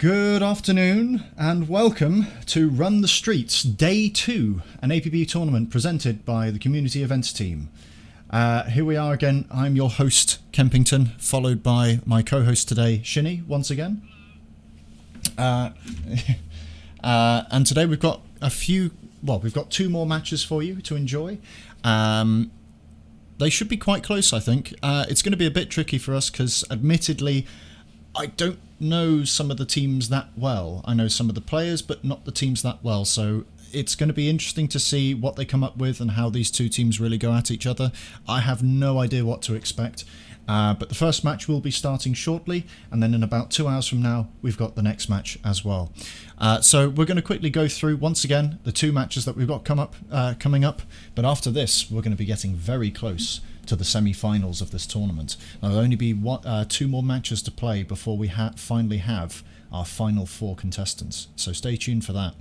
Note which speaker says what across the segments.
Speaker 1: Good afternoon and welcome to Run the Streets Day 2, an APB tournament presented by the Community Events Team. Here we are again. I'm your host, Kempington, followed by my co-host today, Shini, once again. And today we've got we've got two more matches for you to enjoy. They should be quite close, I think. It's going to be a bit tricky for us because, admittedly, I don't know some of the teams that well. I know some of the players, but not the teams that well. So it's going to be interesting to see what they come up with and how these two teams really go at each other. I have no idea what to expect. But the first match will be starting shortly, and then in about 2 hours from now, we've got the next match as well. So we're going to quickly go through, once again, the two matches that we've got coming up. But after this, we're going to be getting very close to the semi-finals of this tournament. Now, there'll only be two more matches to play before we finally have our final four contestants. So stay tuned for that.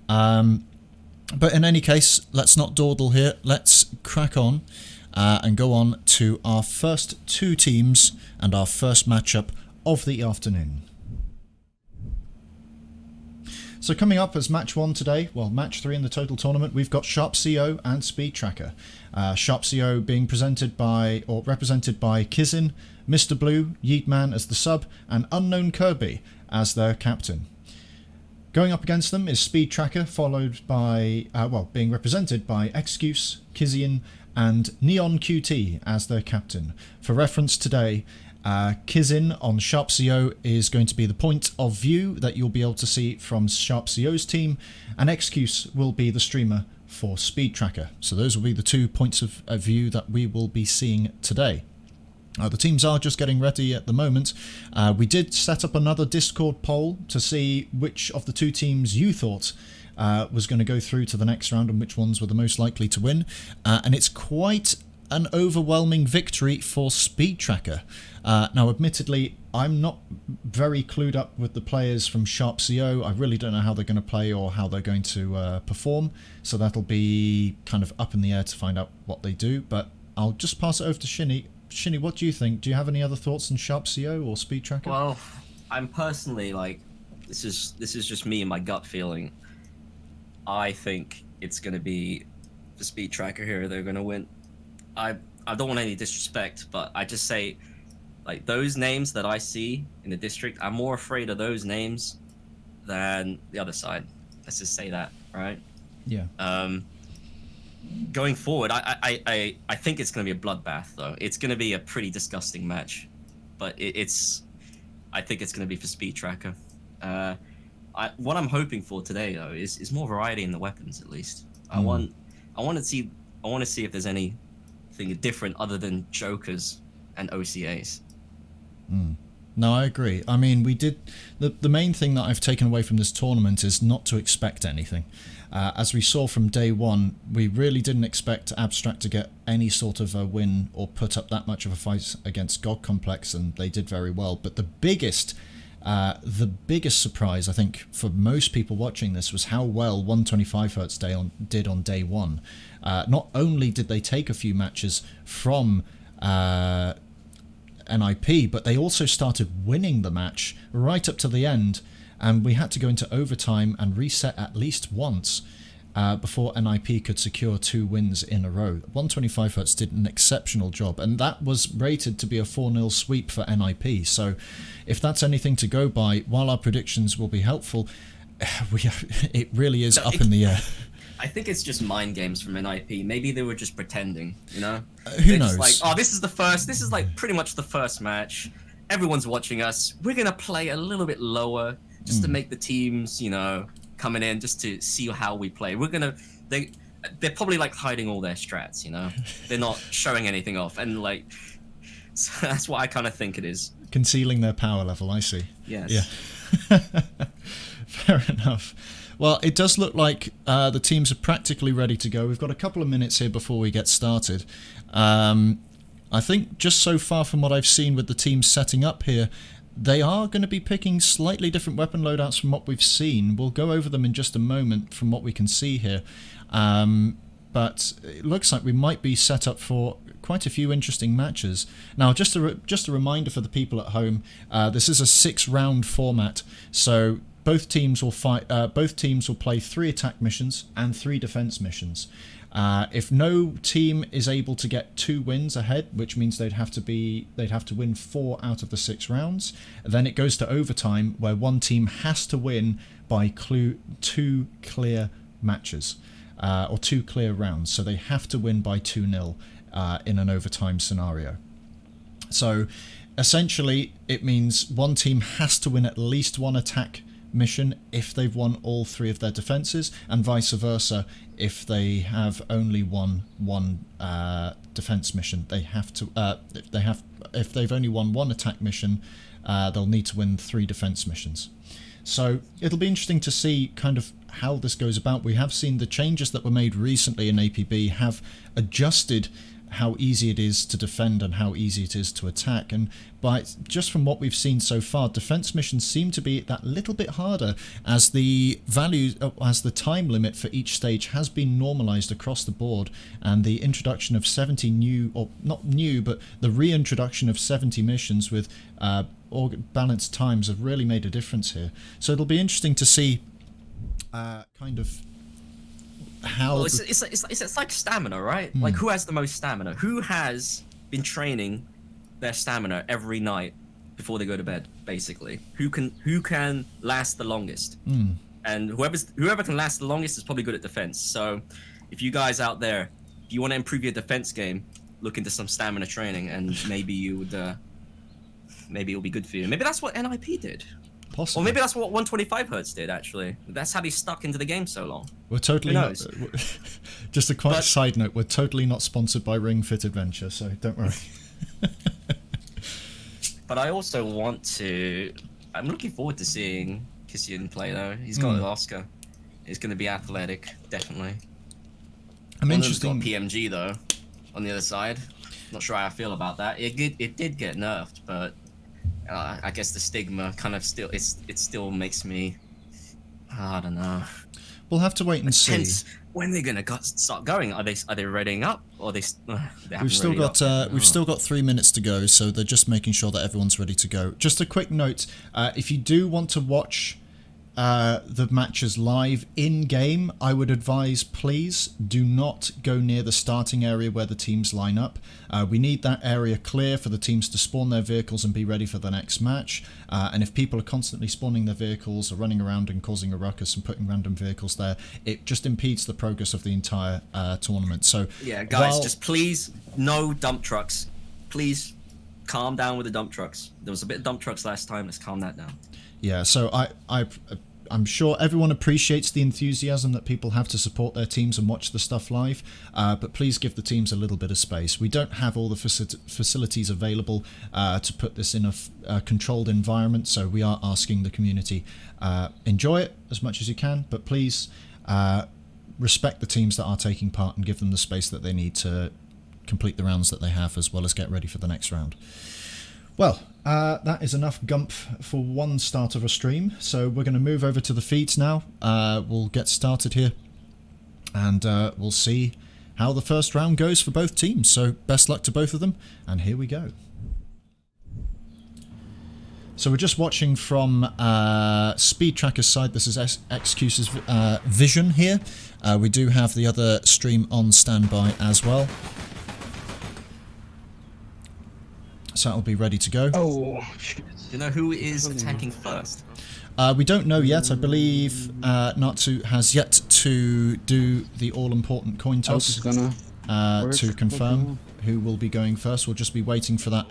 Speaker 1: But in any case, let's not dawdle here. Let's crack on. And go on to our first two teams and our first matchup of the afternoon. So coming up as match 1 today, well, match 3 in the total tournament, we've got SharpCO and Speedtracker. SharpCO being represented by Kizin, Mr. Blue, Yeetman as the sub, and Unknown Kirby as their captain. Going up against them is Speedtracker, followed by, being represented by Excuse, Kizian, and Neon QT as their captain. For reference today, Kizin on SharpCO is going to be the point of view that you'll be able to see from SharpCO's team, and Excuse will be the streamer for Speedtracker. So those will be the 2 points of view that we will be seeing today. The teams are just getting ready at the moment. We did set up another Discord poll to see which of the two teams you thought was going to go through to the next round and which ones were the most likely to win. And it's quite an overwhelming victory for Speedtracker. Now, admittedly, I'm not very clued up with the players from SharpCO. I really don't know how they're going to play or how they're going to perform. So that'll be kind of up in the air to find out what they do. But I'll just pass it over to Shini. Shini, what do you think? Do you have any other thoughts on SharpCO or Speedtracker?
Speaker 2: Well, I'm personally this is just me and my gut feeling. I think it's going to be the Speedtracker here. They're going to win. I don't want any disrespect, but I just say, those names that I see in the district, I'm more afraid of those names than the other side. Let's just say that, right?
Speaker 1: Yeah.
Speaker 2: Going forward, I think it's going to be a bloodbath, though. It's going to be a pretty disgusting match, but I think it's going to be for Speedtracker. What I'm hoping for today, though, is more variety in the weapons. At least I want to see if there's anything different other than Jokers and OCAs.
Speaker 1: No, I agree. I mean, we did the main thing that I've taken away from this tournament is not to expect anything. As we saw from day one, we really didn't expect Abstract to get any sort of a win or put up that much of a fight against God Complex, and they did very well. But the biggest surprise, I think, for most people watching this was how well 125Hz did on day one. Not only did they take a few matches from NIP, but they also started winning the match right up to the end, and we had to go into overtime and reset at least once before NIP could secure 2 wins in a row. 125Hz did an exceptional job, and that was rated to be a 4-0 sweep for NIP. So if that's anything to go by, while our predictions will be helpful, it really is up in the air.
Speaker 2: I think it's just mind games from NIP. Maybe they were just pretending, you know?
Speaker 1: Who knows?
Speaker 2: This is pretty much the first match. Everyone's watching us. We're going to play a little bit lower just to make the teams, coming in just to see how we play. They're probably hiding all their strats, They're not showing anything off. And so that's what I kind of think it is.
Speaker 1: Concealing their power level, I see.
Speaker 2: Yes.
Speaker 1: Yeah. Fair enough. Well, it does look like the teams are practically ready to go. We've got a couple of minutes here before we get started. I think just so far from what I've seen with the teams setting up here, they are going to be picking slightly different weapon loadouts from what we've seen. We'll go over them in just a moment from what we can see here. But it looks like we might be set up for quite a few interesting matches. Now, just a reminder for the people at home, this is a 6-round format, so both teams will fight. Both teams will play 3 attack missions and 3 defense missions. If no team is able to get 2 wins ahead, which means they'd have to win 4 out of the 6 rounds, then it goes to overtime, where one team has to win by 2 clear matches. Or 2 clear rounds, so they have to win by 2-0 in an overtime scenario. So essentially it means one team has to win at least 1 attack mission if they've won all 3 of their defenses, and vice versa. If they have only won 1 defense mission, they have to if they've only won 1 attack mission, they'll need to win 3 defense missions. So it'll be interesting to see kind of how this goes about. We have seen the changes that were made recently in APB have adjusted how easy it is to defend and how easy it is to attack, and just from what we've seen so far, defense missions seem to be that little bit harder, as the time limit for each stage has been normalized across the board, and the introduction of 70 new, or not new, but the reintroduction of 70 missions with balanced times have really made a difference here. So it'll be interesting to see kind of how...
Speaker 2: Well, it's like stamina, right? Like, who has the most stamina? Who has been training their stamina every night before they go to bed, basically? Who can last the longest? And whoever can last the longest is probably good at defense. So if you guys out there, if you want to improve your defense game, look into some stamina training, and maybe you would maybe it'll be good for you. Maybe that's what NIP did.
Speaker 1: Possibly.
Speaker 2: Or maybe that's what 125Hz did, actually. That's how they stuck into the game so long.
Speaker 1: We're totally not... Just a quiet side note, we're totally not sponsored by Ring Fit Adventure, so don't worry.
Speaker 2: But I also want to... I'm looking forward to seeing Kissian play, though. He's got an Oscar. He's going to be athletic, definitely.
Speaker 1: I'm interested.
Speaker 2: Got PMG, though, on the other side. Not sure how I feel about that. It did get nerfed, but... I guess the stigma kind of still it still makes me, I don't know.
Speaker 1: We'll have to wait and see.
Speaker 2: Hence, when they're gonna start going? Are they readying up, or they
Speaker 1: we've still got 3 minutes to go, so they're just making sure that everyone's ready to go. Just a quick note: if you do want to watch the matches live in game, I would advise, please do not go near the starting area where the teams line up. We need that area clear for the teams to spawn their vehicles and be ready for the next match. And if people are constantly spawning their vehicles or running around and causing a ruckus and putting random vehicles there, it just impedes the progress of the entire tournament. So
Speaker 2: yeah, guys, just please, no dump trucks. Please calm down with the dump trucks. There was a bit of dump trucks last time. Let's calm that down.
Speaker 1: Yeah, so I'm sure everyone appreciates the enthusiasm that people have to support their teams and watch the stuff live, but please give the teams a little bit of space. We don't have all the facilities available to put this in a controlled environment, so we are asking the community, enjoy it as much as you can, but please respect the teams that are taking part and give them the space that they need to complete the rounds that they have, as well as get ready for the next round. Well, that is enough Gump for one start of a stream, so we're going to move over to the feeds now. We'll get started here, and we'll see how the first round goes for both teams. So best luck to both of them, and here we go. So we're just watching from Speedtracker's side. This is Excuse's vision here. We do have the other stream on standby as well. So that'll be ready to go.
Speaker 3: Oh, shit.
Speaker 2: Do you know who is attacking first?
Speaker 1: We don't know yet. I believe Natsu has yet to do the all-important coin toss to confirm who will be going first. We'll just be waiting for that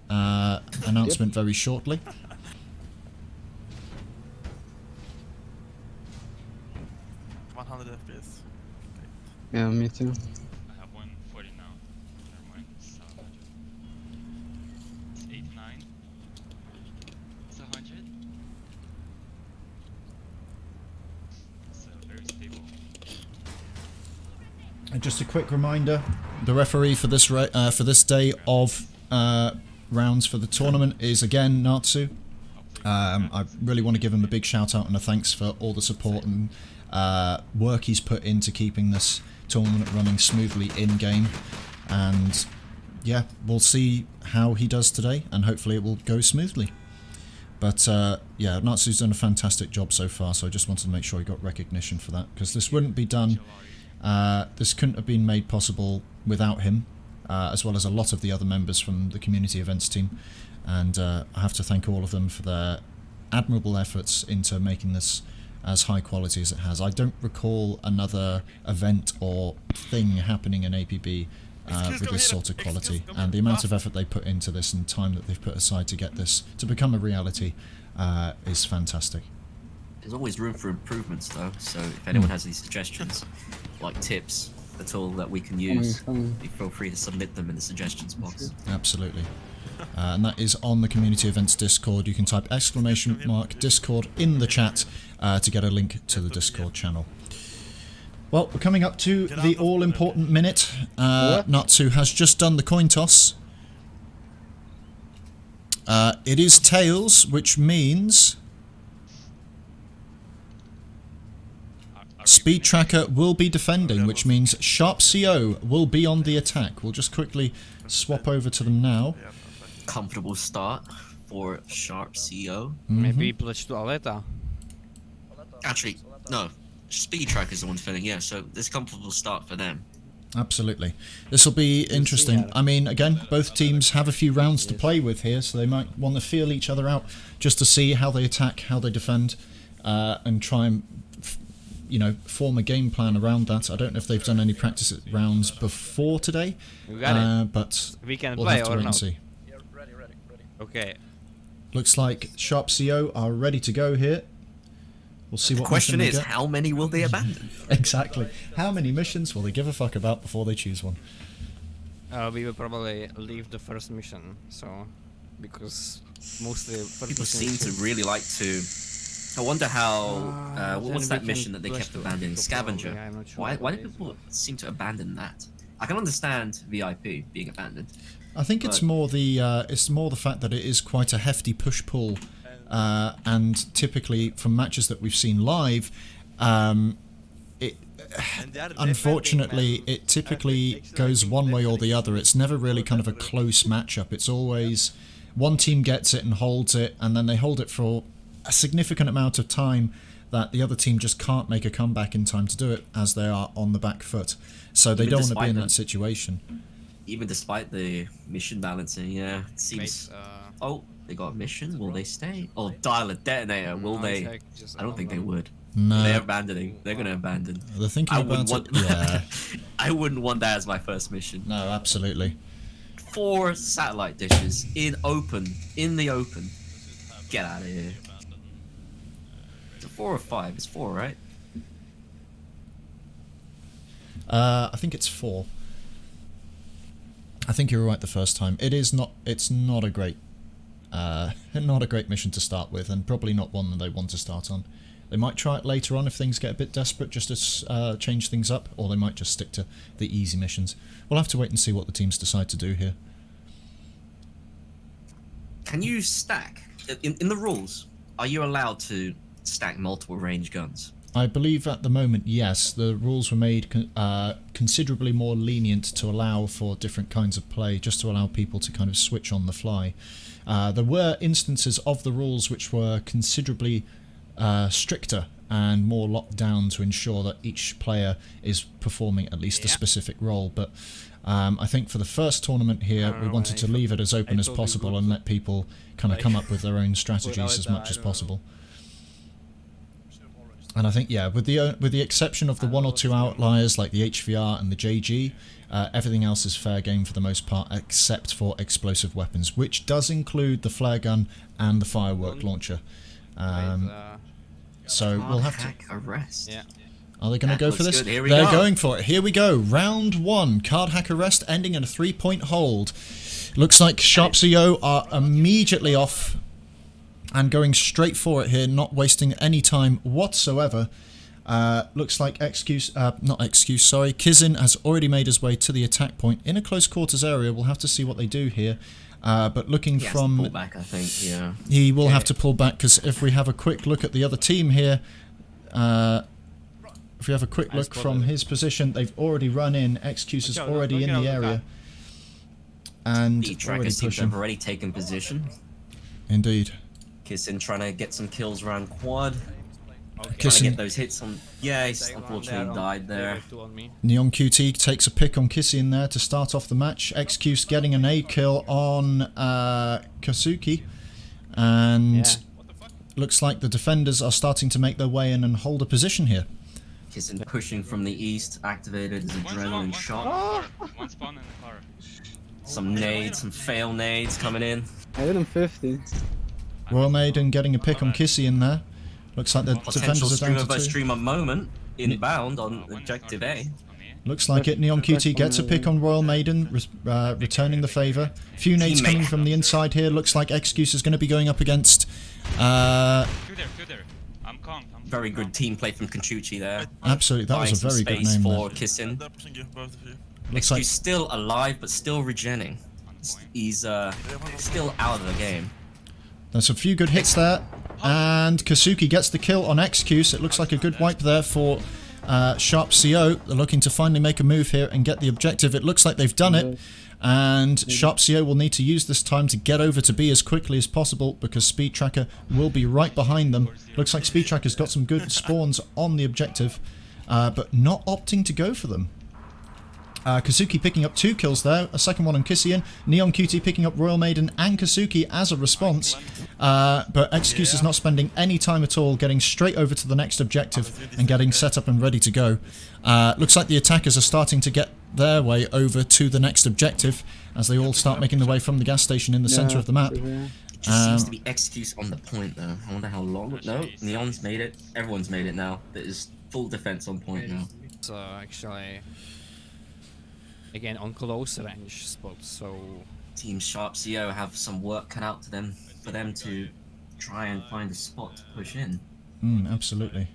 Speaker 1: announcement very shortly.
Speaker 3: Yeah, me too.
Speaker 4: I have 140 now. Never mind. 700. It's 89. It's 100. It's very stable.
Speaker 1: And just a quick reminder: the referee for this day of rounds for the tournament is again Natsu. I really want to give him a big shout out and a thanks for all the support and work he's put into keeping this tournament running smoothly in game, and yeah, we'll see how he does today, and hopefully it will go smoothly. But yeah, Natsu's done a fantastic job so far, so I just wanted to make sure he got recognition for that, because this wouldn't be done, this couldn't have been made possible without him, as well as a lot of the other members from the community events team, and I have to thank all of them for their admirable efforts into making this as high quality as it has. I don't recall another event or thing happening in APB with this sort of quality, and the amount of effort they put into this and time that they've put aside to get this to become a reality is fantastic.
Speaker 2: There's always room for improvements though, so if anyone has any suggestions, like tips at all that we can use, feel free to submit them in the suggestions box.
Speaker 1: Absolutely. And that is on the Community Events Discord. You can type !Discord in the chat to get a link to the Discord channel. Well, we're coming up to the all-important minute. Natsu has just done the coin toss. It is tails, which means Speedtracker will be defending, which means SharpCO will be on the attack. We'll just quickly swap over to them now.
Speaker 2: Comfortable start for SharpCO.
Speaker 5: Maybe pleć toaleta.
Speaker 2: Actually, no. Speedtracker is the one defending, yeah, so there's a comfortable start for them.
Speaker 1: Absolutely. This will be interesting. I mean, again, both teams have a few rounds to play with here, so they might want to feel each other out just to see how they attack, how they defend, and try and, you know, form a game plan around that. I don't know if they've done any practice rounds before today, but
Speaker 5: We can
Speaker 1: we'll
Speaker 5: play
Speaker 1: have to
Speaker 5: or
Speaker 1: wait and
Speaker 5: not?
Speaker 1: see.
Speaker 5: Okay.
Speaker 1: Looks like SharpCO are ready to go here. We'll see what
Speaker 2: The question
Speaker 1: mission
Speaker 2: is,
Speaker 1: they get.
Speaker 2: how many will they abandon?
Speaker 1: Exactly. How many missions will they give a fuck about before they choose one?
Speaker 5: We will probably leave the first mission, so because mostly first
Speaker 2: People
Speaker 5: mission
Speaker 2: seem to
Speaker 5: is-
Speaker 2: really like to. I wonder how.
Speaker 5: then
Speaker 2: What's
Speaker 5: we
Speaker 2: that
Speaker 5: can
Speaker 2: mission that they
Speaker 5: flash
Speaker 2: kept
Speaker 5: to
Speaker 2: abandoning?
Speaker 5: people
Speaker 2: Scavenger.
Speaker 5: probably, I'm not sure
Speaker 2: Why
Speaker 5: what
Speaker 2: do
Speaker 5: it is.
Speaker 2: people seem to abandon that? I can understand VIP being abandoned.
Speaker 1: I think it's
Speaker 2: But-
Speaker 1: more the fact that it is quite a hefty push-pull, and typically from matches that we've seen live, it unfortunately it typically goes one way or the other. It's never really kind of a close matchup. It's always one team gets it and holds it, and then they hold it for a significant amount of time that the other team just can't make a comeback in time to do it, as they are on the back foot. So they
Speaker 2: Even
Speaker 1: don't want to be
Speaker 2: despite
Speaker 1: in
Speaker 2: them-
Speaker 1: that situation.
Speaker 2: Even despite the mission balancing, yeah, it seems.
Speaker 5: Wait,
Speaker 2: Oh, they got a mission. Will they stay? Oh, dial a detonator. Will
Speaker 5: I'll
Speaker 2: they?
Speaker 5: check just
Speaker 2: I don't think they
Speaker 5: random.
Speaker 2: would.
Speaker 1: No,
Speaker 2: They're abandoning. They're gonna abandon.
Speaker 1: they're thinking
Speaker 2: I
Speaker 1: about
Speaker 2: wouldn't
Speaker 1: it.
Speaker 2: want.
Speaker 1: Yeah,
Speaker 2: I wouldn't want that as my first mission.
Speaker 1: no, absolutely.
Speaker 2: 4 satellite dishes in the open. Get out of here. It's a 4 or 5. It's 4, right?
Speaker 1: I think it's 4. I think you were right the first time. It is not. It's not a great, not a great mission to start with, and probably not one that they want to start on. They might try it later on if things get a bit desperate, just to change things up, or they might just stick to the easy missions. We'll have to wait and see what the teams decide to do here.
Speaker 2: Can you stack in the rules? Are you allowed to stack multiple range guns?
Speaker 1: I believe at the moment, yes, the rules were made considerably more lenient to allow for different kinds of play, just to allow people to kind of switch on the fly. There were instances of the rules which were considerably stricter and more locked down to ensure that each player is performing at least a specific role, but I think for the first tournament here we wanted to leave it as open as possible and let people kind of come up with their own strategies as much as possible. And I think, yeah, with the exception of the one or two outliers like the HVR and the JG, everything else is fair game for the most part, except for explosive weapons, which does include the flare gun and the firework launcher. So we'll have to.
Speaker 2: Hack arrest.
Speaker 5: Yeah.
Speaker 1: Are they going to
Speaker 2: That
Speaker 1: go for
Speaker 2: looks
Speaker 1: this?
Speaker 2: good. Here we
Speaker 1: They're
Speaker 2: go.
Speaker 1: going for it. Here we go. Round 1. Card hack arrest ending in a 3-point hold. Looks like SharpCO are immediately off and going straight for it here, not wasting any time whatsoever. Looks like Kizin has already made his way to the attack point in a close quarters area. We'll have to see what they do here. But looking
Speaker 2: He has to
Speaker 1: from...
Speaker 2: pull back, I think. Yeah.
Speaker 1: He will have to pull back, because if we have a quick look at the other team here, if we have a quick look from his position, they've already run in. Excuse is already in the area. and
Speaker 2: Speedtracker
Speaker 1: already
Speaker 2: seems to
Speaker 1: pushing.
Speaker 2: have already taken position.
Speaker 1: Indeed.
Speaker 2: Kissin trying to get some kills around quad.
Speaker 5: Okay.
Speaker 2: Trying to
Speaker 1: Kissin,
Speaker 2: get those hits on. Yeah, he's
Speaker 5: Take one
Speaker 2: unfortunately
Speaker 5: there
Speaker 2: died there.
Speaker 5: level 2 on me.
Speaker 1: Neon QT takes a pick on Kissian there to start off the match. Excuse getting an A kill on Kasuki. And
Speaker 5: Yeah.
Speaker 1: looks like the defenders are starting to make their way in and hold a position here.
Speaker 2: Kissin pushing from the east, activated his
Speaker 4: One spawn,
Speaker 2: adrenaline
Speaker 4: one
Speaker 2: shot.
Speaker 4: spawn, one spawn in the car.
Speaker 2: Some nades, some fail nades coming in.
Speaker 3: I hit him 50.
Speaker 1: Royal Maiden getting a pick on Kissian there. Looks like the
Speaker 2: Potential
Speaker 1: defenders are
Speaker 2: streamer
Speaker 1: down to
Speaker 2: versus
Speaker 1: 2.
Speaker 2: streamer moment inbound on
Speaker 4: One
Speaker 2: objective
Speaker 4: is
Speaker 2: A.
Speaker 4: on me.
Speaker 1: Looks like it. Neon QT gets a pick on Royal Maiden, returning the favour. Few nades
Speaker 2: Teammate.
Speaker 1: coming from the inside here. Looks like Excuse is going to be going up against...
Speaker 4: Two there. I'm calm.
Speaker 2: Very good team play from Conchuchi there.
Speaker 1: absolutely, that was a
Speaker 2: Buying some
Speaker 1: very good
Speaker 2: space
Speaker 1: name
Speaker 2: for
Speaker 1: there.
Speaker 2: Kissin.
Speaker 6: Pushing you, both of you.
Speaker 1: Looks
Speaker 2: Excuse
Speaker 1: like
Speaker 2: still alive, but still regenning.
Speaker 4: On point.
Speaker 2: He's still out of the game.
Speaker 1: there's a few good hits there. And Kasuki gets the kill on Excuse. It looks like a good wipe there for SharpCO. They're looking to finally make a move here and get the objective. It looks like they've done it. And SharpCO will need to use this time to get over to B as quickly as possible because Speedtracker will be right behind them. Looks like Speedtracker's got some good spawns on the objective, but not opting to go for them. Kasuki picking up 2 kills there, a second one on Kissian. Neon QT picking up Royal Maiden and Kasuki as a response. But Excuse is not spending any time at all, getting straight over to the next objective and getting set up and ready to go. Looks like the attackers are starting to get their way over to the next objective as they all start making their way from the gas station in the centre of the map.
Speaker 2: It just seems to be Excuse on the point though. I wonder how long. No, Neon's made it. Everyone's made it now. There's full defense on point now.
Speaker 5: So actually, again on close range spots. So
Speaker 2: Team SharpCO have some work cut out to them for them to try and find a spot to push in.
Speaker 1: Absolutely.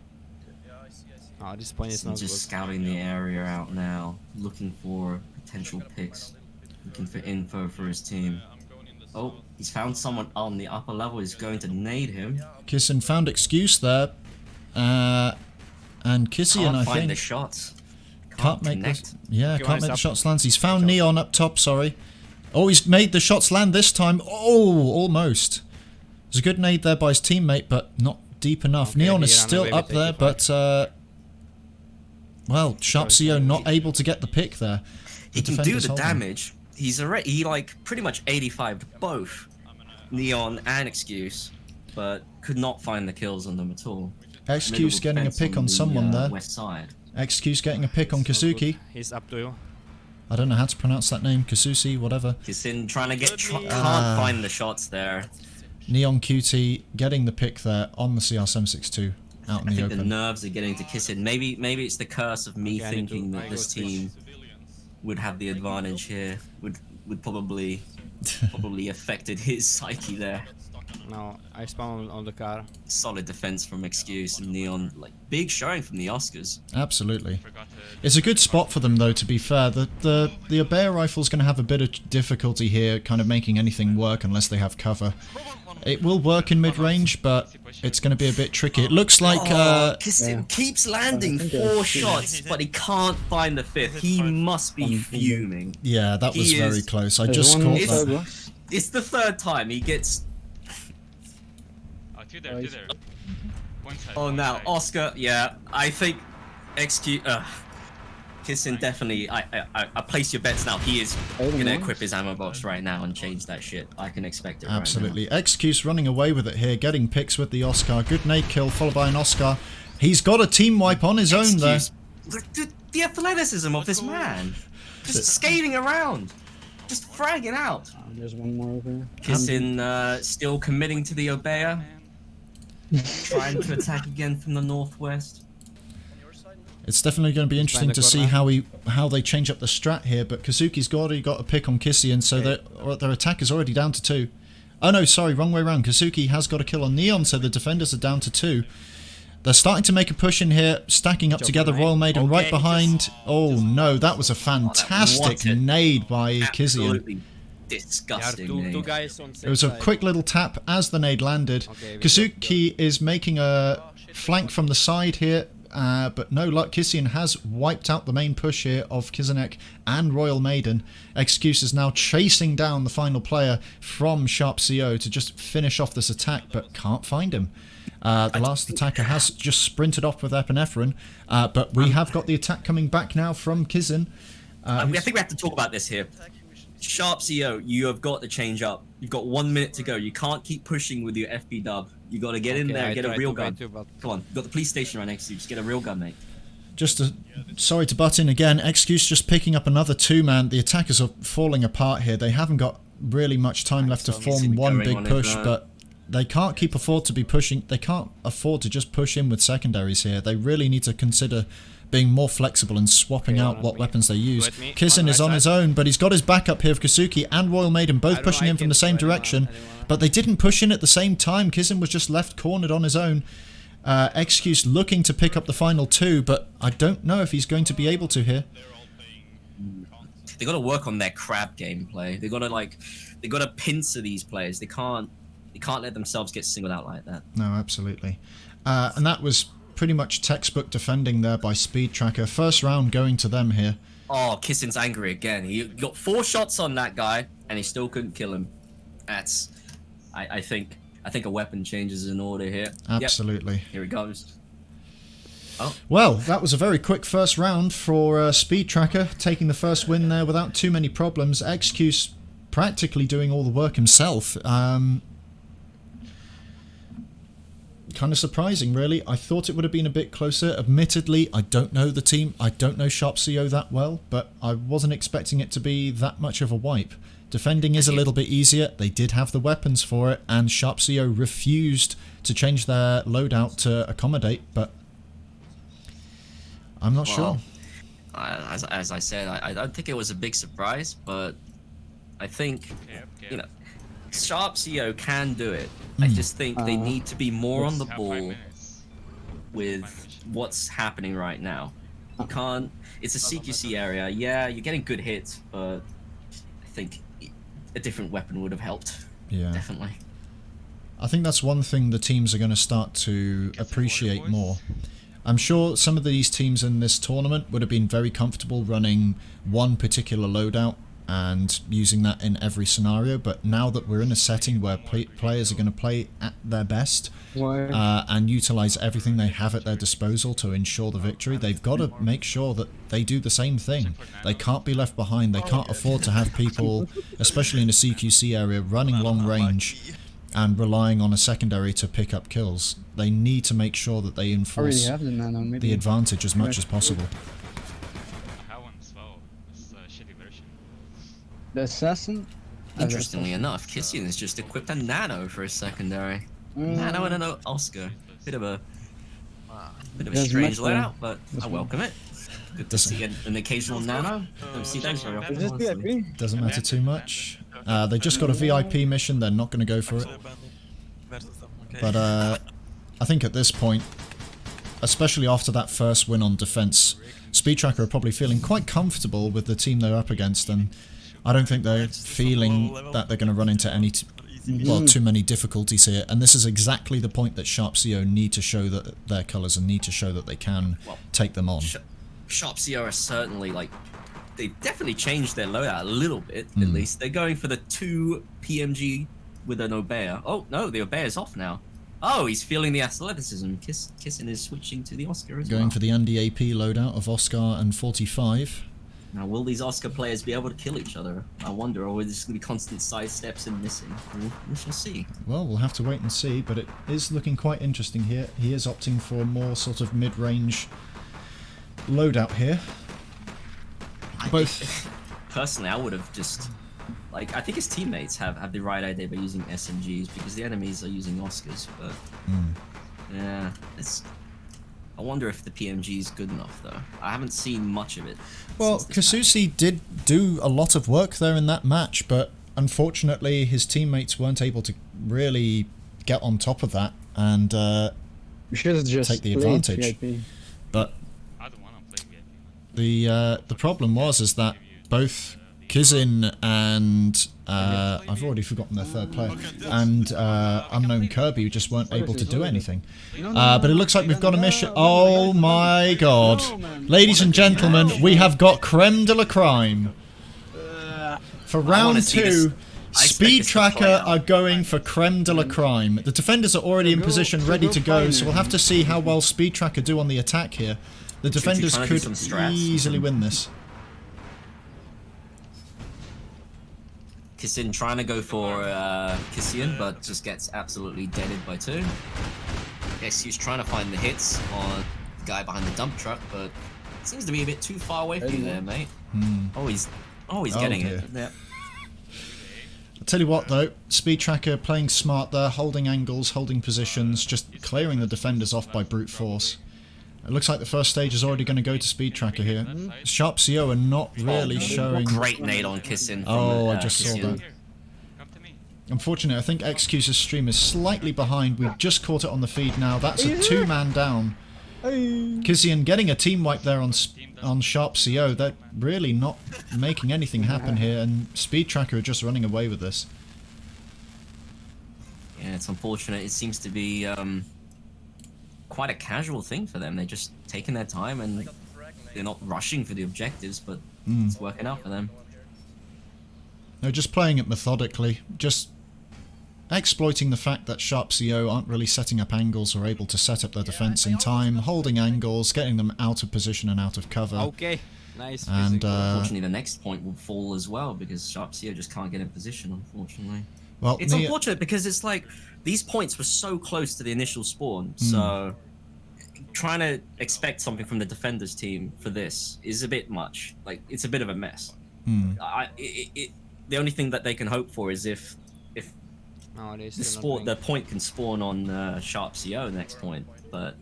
Speaker 5: at this point it's
Speaker 2: He's
Speaker 5: not
Speaker 2: just
Speaker 5: good.
Speaker 2: scouting the area out now, looking for potential picks, looking for info for his team. Oh, he's found someone on the upper level. He's going to nade him.
Speaker 1: Kissian found Excuse there. And Kissian,
Speaker 2: Can't
Speaker 1: I
Speaker 2: find
Speaker 1: think,
Speaker 2: the shots.
Speaker 1: can't make
Speaker 2: connect.
Speaker 1: this. Yeah,
Speaker 5: Go
Speaker 1: can't
Speaker 5: on,
Speaker 1: make the
Speaker 5: up.
Speaker 1: shots land. He's found Neon up top, sorry. Oh, he's made the shots land this time. Oh, almost. There's a good nade there by his teammate, but not deep enough.
Speaker 5: Okay,
Speaker 1: Neon
Speaker 5: he
Speaker 1: is
Speaker 5: ran
Speaker 1: still
Speaker 5: away
Speaker 1: up
Speaker 5: with
Speaker 1: there,
Speaker 5: 85.
Speaker 1: but, well, SharpCO not able to get the pick there.
Speaker 2: He can do
Speaker 1: defender's
Speaker 2: the
Speaker 1: holding.
Speaker 2: damage. He's already, he like pretty much 85'd both Neon and Excuse, but could not find the kills on them at all.
Speaker 1: Excuse
Speaker 2: Minimal
Speaker 1: getting a
Speaker 2: defense
Speaker 1: pick on
Speaker 2: the,
Speaker 1: someone there.
Speaker 2: West side.
Speaker 1: Excuse getting a pick on
Speaker 5: It's not good.
Speaker 1: Kasuki.
Speaker 5: He's up to you.
Speaker 1: I don't know how to pronounce that name. Kasusi, whatever.
Speaker 2: Kissin trying to get, can't
Speaker 1: Ah.
Speaker 2: find the shots there.
Speaker 1: Neon QT getting the pick there on the CR762 out in
Speaker 2: I
Speaker 1: the
Speaker 2: think the
Speaker 1: open.
Speaker 2: nerves are getting to Kissin. Maybe it's the curse of me
Speaker 5: Okay, I need to-
Speaker 2: thinking
Speaker 5: I
Speaker 2: that
Speaker 5: go
Speaker 2: this
Speaker 5: switch.
Speaker 2: team would have the advantage here. Would probably affected his psyche there.
Speaker 5: No, I spawn on the car.
Speaker 2: Solid defense from Excuse and Neon, like big showing from the Oscars.
Speaker 1: Absolutely.
Speaker 4: Forgot to
Speaker 1: It's a good spot for them, though, to be fair. The Obeah rifle's going to have a bit of difficulty here, kind of making anything work unless they have cover. It will work in mid-range, but it's going to be a bit tricky. It looks like...
Speaker 2: Kissin
Speaker 3: Yeah.
Speaker 2: keeps landing
Speaker 3: I think
Speaker 2: 4
Speaker 3: I-
Speaker 2: shots, but he can't find the 5th. He must be fuming.
Speaker 1: yeah, that was
Speaker 2: He
Speaker 1: very
Speaker 2: is-
Speaker 1: close. I
Speaker 3: There's
Speaker 1: just
Speaker 3: one
Speaker 1: caught
Speaker 3: more
Speaker 1: that.
Speaker 3: side,
Speaker 2: It's the 3rd time he gets.
Speaker 4: oh, two there. One side.
Speaker 2: Oh,
Speaker 4: one
Speaker 2: now
Speaker 4: side.
Speaker 2: Oscar. Yeah, I think Excuse. Kissin definitely. I place your bets now. He is
Speaker 3: Oh,
Speaker 2: gonna
Speaker 3: nice.
Speaker 2: equip his ammo box right now and change that shit. I can expect it.
Speaker 1: Absolutely. Excuse running away with it here, getting picks with the Oscar. Good nade kill, followed by an Oscar. He's got a team wipe on his own there.
Speaker 2: The athleticism of this man, just skating around, just fragging out.
Speaker 3: There's one more over here.
Speaker 2: Kissin still committing to the Obeah,
Speaker 3: Um,
Speaker 2: trying to attack again from the northwest.
Speaker 1: It's definitely going to be interesting to see
Speaker 5: corner.
Speaker 1: how they change up the strat here, but Kazuki's already got a pick on Kissian, so their attack is already down to 2. Oh no, sorry, wrong way around. Kazuki has got a kill on Neon, so the defenders are down to 2. They're starting to make a push in here, stacking up together.
Speaker 5: mate.
Speaker 1: Royal Maiden right
Speaker 2: Okay,
Speaker 1: behind. Oh no, that was a fantastic
Speaker 2: What a-
Speaker 1: nade by Kissian.
Speaker 2: Absolutely
Speaker 5: There are
Speaker 2: disgusting.
Speaker 5: two
Speaker 2: name.
Speaker 5: guys on
Speaker 1: It was a quick little tap as the nade landed.
Speaker 5: Okay, we
Speaker 1: Kazuki is making a flank from the side here, but no luck. Kissian has wiped out the main push here of Kizinek and Royal Maiden. Excuse is now chasing down the final player from SharpCO to just finish off this attack, but can't find him. The last attacker has just sprinted off with epinephrine, but we have got the attack coming back now from Kizin.
Speaker 2: I think we have to talk about this here. SharpCO, you have got to change up. You've got 1 minute to go. You can't keep pushing with your FB dub. You got to get in there and get a real gun. Come on, you've got the police station right next to you. Just get a real gun, mate.
Speaker 1: Sorry to butt in again. Excuse just picking up another 2-man. The attackers are falling apart here. They haven't got really much time left to form one big push, but they can't keep afford to be pushing. They can't afford to just push in with secondaries here. They really need to consider being more flexible and swapping out what weapons they use. Kisin is on his own, but he's got his backup here of Kasuki and Royal Maiden, both pushing in from the same direction, but they didn't push in at the same time. Kisin was just left cornered on his own. Excuse looking to pick up the final 2, but I don't know if he's going to be able to here.
Speaker 2: They got to work on their crab gameplay. They got to pincer these players. They can't let themselves get singled out like that.
Speaker 1: No, absolutely. And that was pretty much textbook defending there by Speedtracker. First round going to them here.
Speaker 2: Oh, Kissin's angry again. He got 4 shots on that guy, and he still couldn't kill him. That's, I think a weapon change is in order here.
Speaker 1: Absolutely.
Speaker 2: Yep. Here it goes. Oh.
Speaker 1: Well, that was a very quick first round for Speedtracker, taking the first win there without too many problems. XQ's practically doing all the work himself. Kind of surprising, really. I thought it would have been a bit closer. Admittedly, I don't know the team. I don't know SharpCO that well, but I wasn't expecting it to be that much of a wipe. Defending is a little bit easier. They did have the weapons for it, and SharpCO refused to change their loadout to accommodate, but I'm not sure.
Speaker 2: As I said, I don't think it was a big surprise, but I think, you know, SharpCO can do it. I just think they need to be more on the ball with what's happening right now. You can't. It's a CQC area. Yeah, you're getting good hits, but I think a different weapon would have helped. Yeah, definitely.
Speaker 1: I think that's one thing the teams are going to start to appreciate more. I'm sure some of these teams in this tournament would have been very comfortable running one particular loadout and using that in every scenario, but now that we're in a setting where players are going to play at their best and utilize everything they have at their disposal to ensure the victory, they've got to make sure that they do the same thing. They can't be left behind. They can't afford to have people, especially in a CQC area, running long range and relying on a secondary to pick up kills. They need to make sure that they enforce the advantage as much as possible.
Speaker 3: The assassin?
Speaker 2: Interestingly enough, Kissian has just equipped a nano for a secondary. Nano and an Oscar. Bit of a strange layout, but I welcome it. Good to see an occasional nano. Don't see those very often.
Speaker 1: Doesn't matter too much. They just got a VIP mission. They're not going to go for it. But I think at this point, especially after that first win on defense, Speedtracker are probably feeling quite comfortable with the team they're up against, and I don't think they're feeling that they're going to run into any too many difficulties here, and this is exactly the point that SharpCO need to show that their colours and need to show that they can take them on.
Speaker 2: SharpCO are certainly, like, they've definitely changed their loadout a little bit, at least. They're going for the 2 PMG with an Obeah. Oh, no, the Obeah's off now. Oh, he's feeling the athleticism. Kissin is switching to the Oscar as well.
Speaker 1: Going for the Andy AP loadout of Oscar and 45.
Speaker 2: Now, will these Oscar players be able to kill each other? I wonder, or is this going to be constant side steps and missing? We shall see.
Speaker 1: Well, we'll have to wait and see, but it is looking quite interesting here. He is opting for a more sort of mid-range loadout here.
Speaker 2: Personally, I would have just... Like, I think his teammates have the right idea by using SMGs, because the enemies are using Oscars, but... Yeah, I wonder if the PMG is good enough, though. I haven't seen much of it.
Speaker 1: Well, Kasusi did do a lot of work there in that match, but unfortunately his teammates weren't able to really get on top of that and take the advantage.
Speaker 3: VIP.
Speaker 1: But the problem is that both Kizin and I've already forgotten their third player, and Unknown Kirby, who just weren't able to do anything. But it looks like we've got a mission. Oh my god. Ladies and gentlemen, we have got creme de la crime. For round 2, Speedtracker are going for creme de la crime. The defenders are already in position, ready to go, so we'll have to see how well Speedtracker do on the attack here. The defenders could easily win this.
Speaker 2: Kissin trying to go for Kissian, but just gets absolutely deaded by 2. Yes, he's trying to find the hits on the guy behind the dump truck, but seems to be a bit too far away from you there, mate. Oh, he's getting
Speaker 1: dear.
Speaker 2: it. Yeah.
Speaker 1: I'll tell you what though, Speedtracker playing smart there, holding angles, holding positions, just clearing the defenders off by brute force. It looks like the first stage is already going to go to Speedtracker here. SharpCO are not really showing...
Speaker 2: Great nade on Kissin.
Speaker 1: Oh, I just saw that.
Speaker 4: Come to me.
Speaker 1: Unfortunately, I think Excuse's stream is slightly behind. We've just caught it on the feed now. That's a 2-man down. Kizian getting a team wipe there on SharpCO. They're really not making anything happen here, and Speedtracker are just running away with this.
Speaker 2: Yeah, it's unfortunate. It seems to be quite a casual thing for them. They're just taking their time and they're not rushing for the objectives, but it's working out for them.
Speaker 1: They're just playing it methodically, just exploiting the fact that SharpCO aren't really setting up angles or able to set up their defense in time, holding angles, getting them out of position and out of cover.
Speaker 5: Okay, nice.
Speaker 1: And
Speaker 2: unfortunately, the next point will fall as well because SharpCO just can't get in position, unfortunately.
Speaker 1: well,
Speaker 2: It's unfortunate because it's like these points were so close to the initial spawn, so trying to expect something from the defenders team for this is a bit much. Like, it's a bit of a mess. The only thing that they can hope for is if the point can spawn on SharpCO next point, but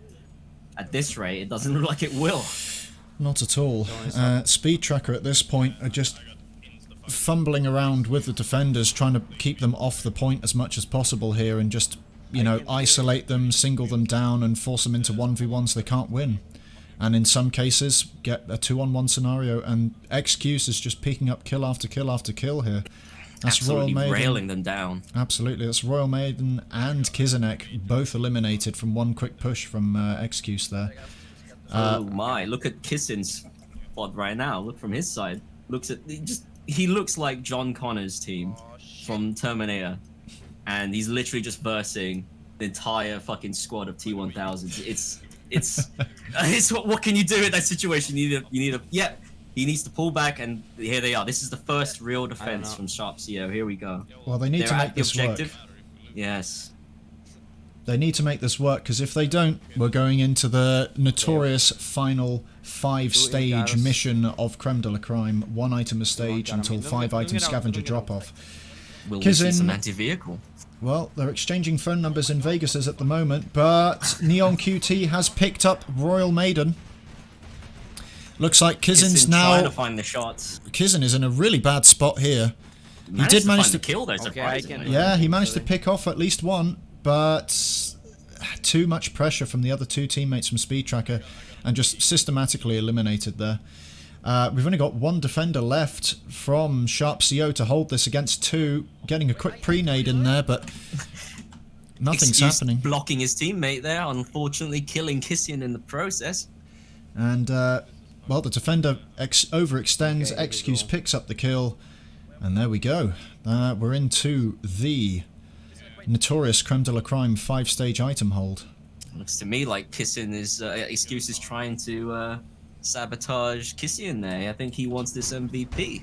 Speaker 2: at this rate, it doesn't look like it will.
Speaker 1: Not at all. Speedtracker at this point are just fumbling around with the defenders, trying to keep them off the point as much as possible here, and just, you know, isolate them, single them down, and force them into 1v1 so they can't win. And in some cases, get a 2-on-1 scenario, and Excuse is just picking up kill after kill after kill here. That's
Speaker 2: Absolutely
Speaker 1: Royal Maiden.
Speaker 2: railing them down.
Speaker 1: Absolutely, that's Royal Maiden and Kizinek both eliminated from one quick push from Excuse there.
Speaker 2: Oh my! Look at Kissin's spot right now. Look from his side. He looks like John Connor's team from Terminator, and he's literally just versing the entire fucking squad of T1000s. It's what can you do in that situation? You need a he needs to pull back, and here they are. This is the first real defense from SharpCO. Here we go.
Speaker 1: Well, they need to make this work.
Speaker 2: Yes.
Speaker 1: They need to make this work, because if they don't, we're going into the notorious final 5-stage mission of Creme de la Crime. 1 item a stage until 5-item scavenger drop-off.
Speaker 2: Will we see some
Speaker 1: Kizin,
Speaker 2: anti-vehicle?
Speaker 1: well, they're exchanging phone numbers in Vegas at the moment, but Neon QT has picked up Royal Maiden. Looks like Kizin's now
Speaker 2: trying to find the shots.
Speaker 1: Kizin is in a really bad spot here. He did manage to
Speaker 2: kill though, surprisingly.
Speaker 1: Yeah, he managed to pick off at least one, but too much pressure from the other 2 teammates from Speedtracker, and just systematically eliminated there. We've only got 1 defender left from SharpCO to hold this against 2, getting a quick pre-nade in there, but nothing's happening.
Speaker 2: Blocking his teammate there, unfortunately killing Kissian in the process.
Speaker 1: And, well, the defender overextends, Excuse picks up the kill, and there we go. We're into the notorious Creme de la Crime 5-stage item hold.
Speaker 2: Looks to me like Kissian is Excuse is trying to sabotage Kissian there. I think he wants this MVP.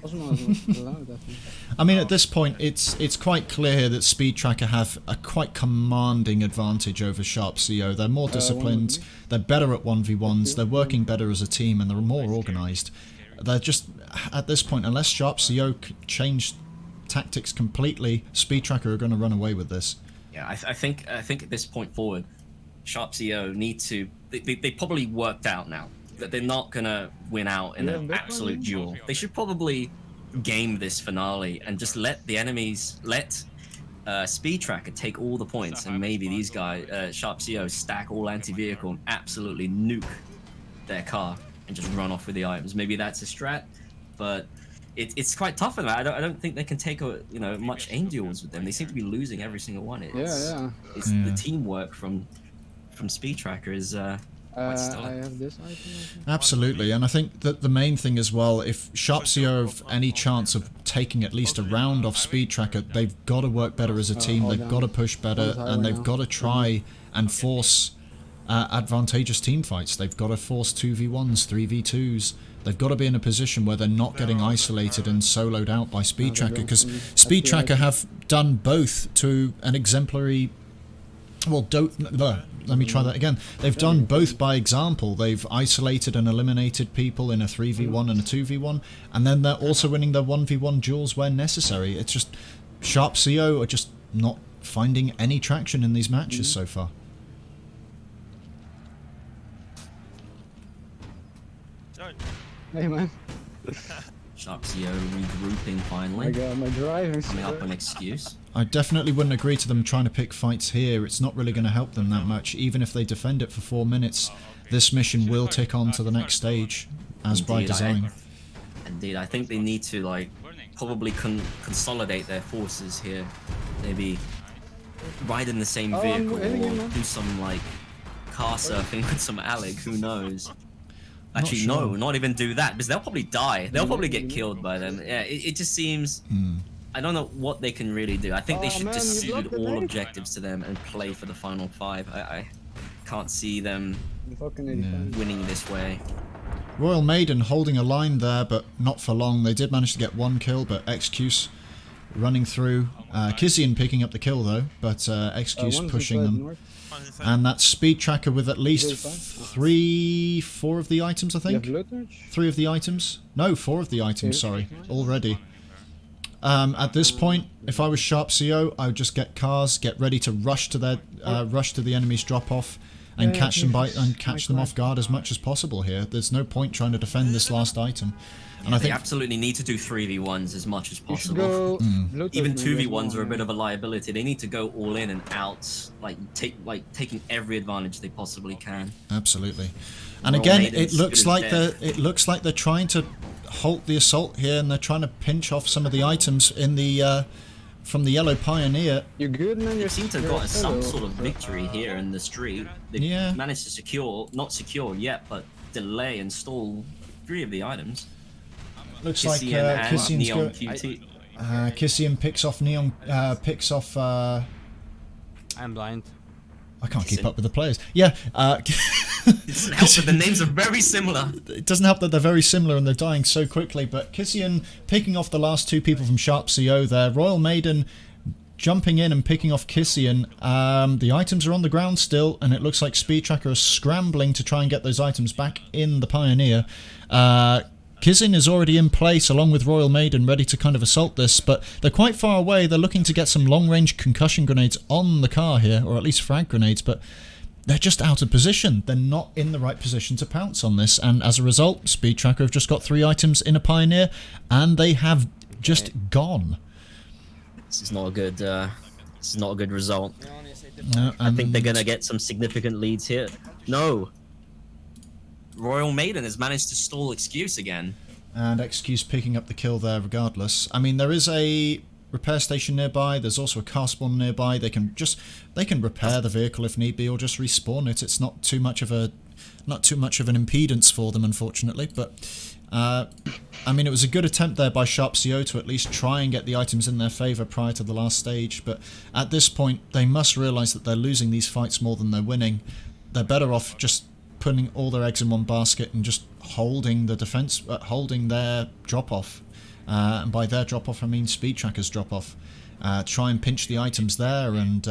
Speaker 1: I mean, at this point, it's quite clear that Speedtracker have a quite commanding advantage over SharpCO. They're more disciplined, they're better at 1v1s, they're working better as a team, and they're more organised. They're just, at this point, unless SharpCO change tactics completely, Speedtracker are going to run away with this.
Speaker 2: Yeah, I think at this point forward, SharpCO need to. They probably worked out now that they're not gonna win out in an absolute duel. They should probably game this finale and just let the enemies, Speedtracker take all the points, and maybe these guys, SharpCO, stack all anti-vehicle and absolutely nuke their car and just run off with the items. Maybe that's a strat, but it's quite tough in that. I don't think they can take much aim duels with them. They seem to be losing every single one. It's the teamwork from Speedtracker is quite stellar.
Speaker 3: I have this item. I think.
Speaker 1: Absolutely, and I think that the main thing as well, if SharpCO have any chance of taking at least a round off Speedtracker, they've got to work better as a team, they've got to push better, and they've got to try and force advantageous team fights. They've got to force 2v1s, 3v2s. They've got to be in a position where they're not getting isolated and soloed out by Speedtracker, because Speedtracker have done both to an exemplary... Well, let me try that again. They've done both by example. They've isolated and eliminated people in a 3v1 and a 2v1, and then they're also winning their 1v1 duels where necessary. It's just SharpCO are just not finding any traction in these matches so far.
Speaker 3: Hey man,
Speaker 2: SharpCO regrouping
Speaker 3: I
Speaker 2: finally.
Speaker 3: got my driving.
Speaker 2: Coming up with an excuse.
Speaker 1: I definitely wouldn't agree to them trying to pick fights here. It's not really going to help them that much. Even if they defend it for 4 minutes, this mission will tick on to the next stage, as by design.
Speaker 2: Indeed, I think they need to probably consolidate their forces here. Maybe ride in the same vehicle or do some car surfing with some Alec. Who knows? Actually, no, not even do that, because they'll probably die. They'll probably get killed by them. Yeah, it just seems... I don't know what they can really do. I think they should just cede all objectives to them and play for the final 5. I can't see them winning this way.
Speaker 1: Royal Maiden holding a line there, but not for long. They did manage to get 1 kill, but Excuse running through. Kizian picking up the kill though, but Excuse pushing them. And that's Speedtracker with at least 4 of the items, I think. 3 of the items? No, 4 of the items, sorry, already. At this point, if I was SharpCO, I would just get cars, get ready to rush to their rush to the enemy's drop-off, and catch them off guard as much as possible here. There's no point trying to defend this last item. And I think
Speaker 2: they absolutely need to do 3v1s as much as possible. Even 2v1s are a bit of a liability. They need to go all in and out, taking every advantage they possibly can.
Speaker 1: Absolutely. And again, it looks like they're trying to halt the assault here, and they're trying to pinch off some of the items in the from the Yellow Pioneer.
Speaker 3: You're good, man.
Speaker 2: They seem to have got some sort of victory here in the street. They've managed to secure, not secure yet, but delay and stall 3 of the items.
Speaker 1: Looks like Kissian's
Speaker 2: Neon QT.
Speaker 1: Kissian picks off Neon,
Speaker 5: I'm blind.
Speaker 1: I can't keep up with the players. Yeah.
Speaker 2: It doesn't help that the names are very similar.
Speaker 1: It doesn't help that they're very similar and they're dying so quickly, but Kissian picking off the last 2 people from SharpCO there. Royal Maiden jumping in and picking off Kissian. The items are on the ground still, and it looks like Speedtracker is scrambling to try and get those items back in the Pioneer. Kissian is already in place along with Royal Maiden, ready to kind of assault this, but they're quite far away. They're looking to get some long-range concussion grenades on the car here, or at least frag grenades, but they're just out of position. They're not in the right position to pounce on this, and as a result, Speedtracker have just got 3 items in a Pioneer, and they have just gone.
Speaker 2: This is not a good. This is not a good result.
Speaker 1: No,
Speaker 2: I think they're gonna get some significant leads here. No. Royal Maiden has managed to stall Excuse again.
Speaker 1: And Excuse picking up the kill there regardless. I mean, there is a repair station nearby. There's also a car spawn nearby. They can repair the vehicle if need be, or just respawn it. It's not too much of an impedance for them, unfortunately. But I mean, it was a good attempt there by SharpCO to at least try and get the items in their favour prior to the last stage. But at this point, they must realise that they're losing these fights more than they're winning. They're better off just putting all their eggs in one basket and just holding the defense, holding their drop-off. And by their drop-off, I mean Speedtracker's drop-off. Try and pinch the items there and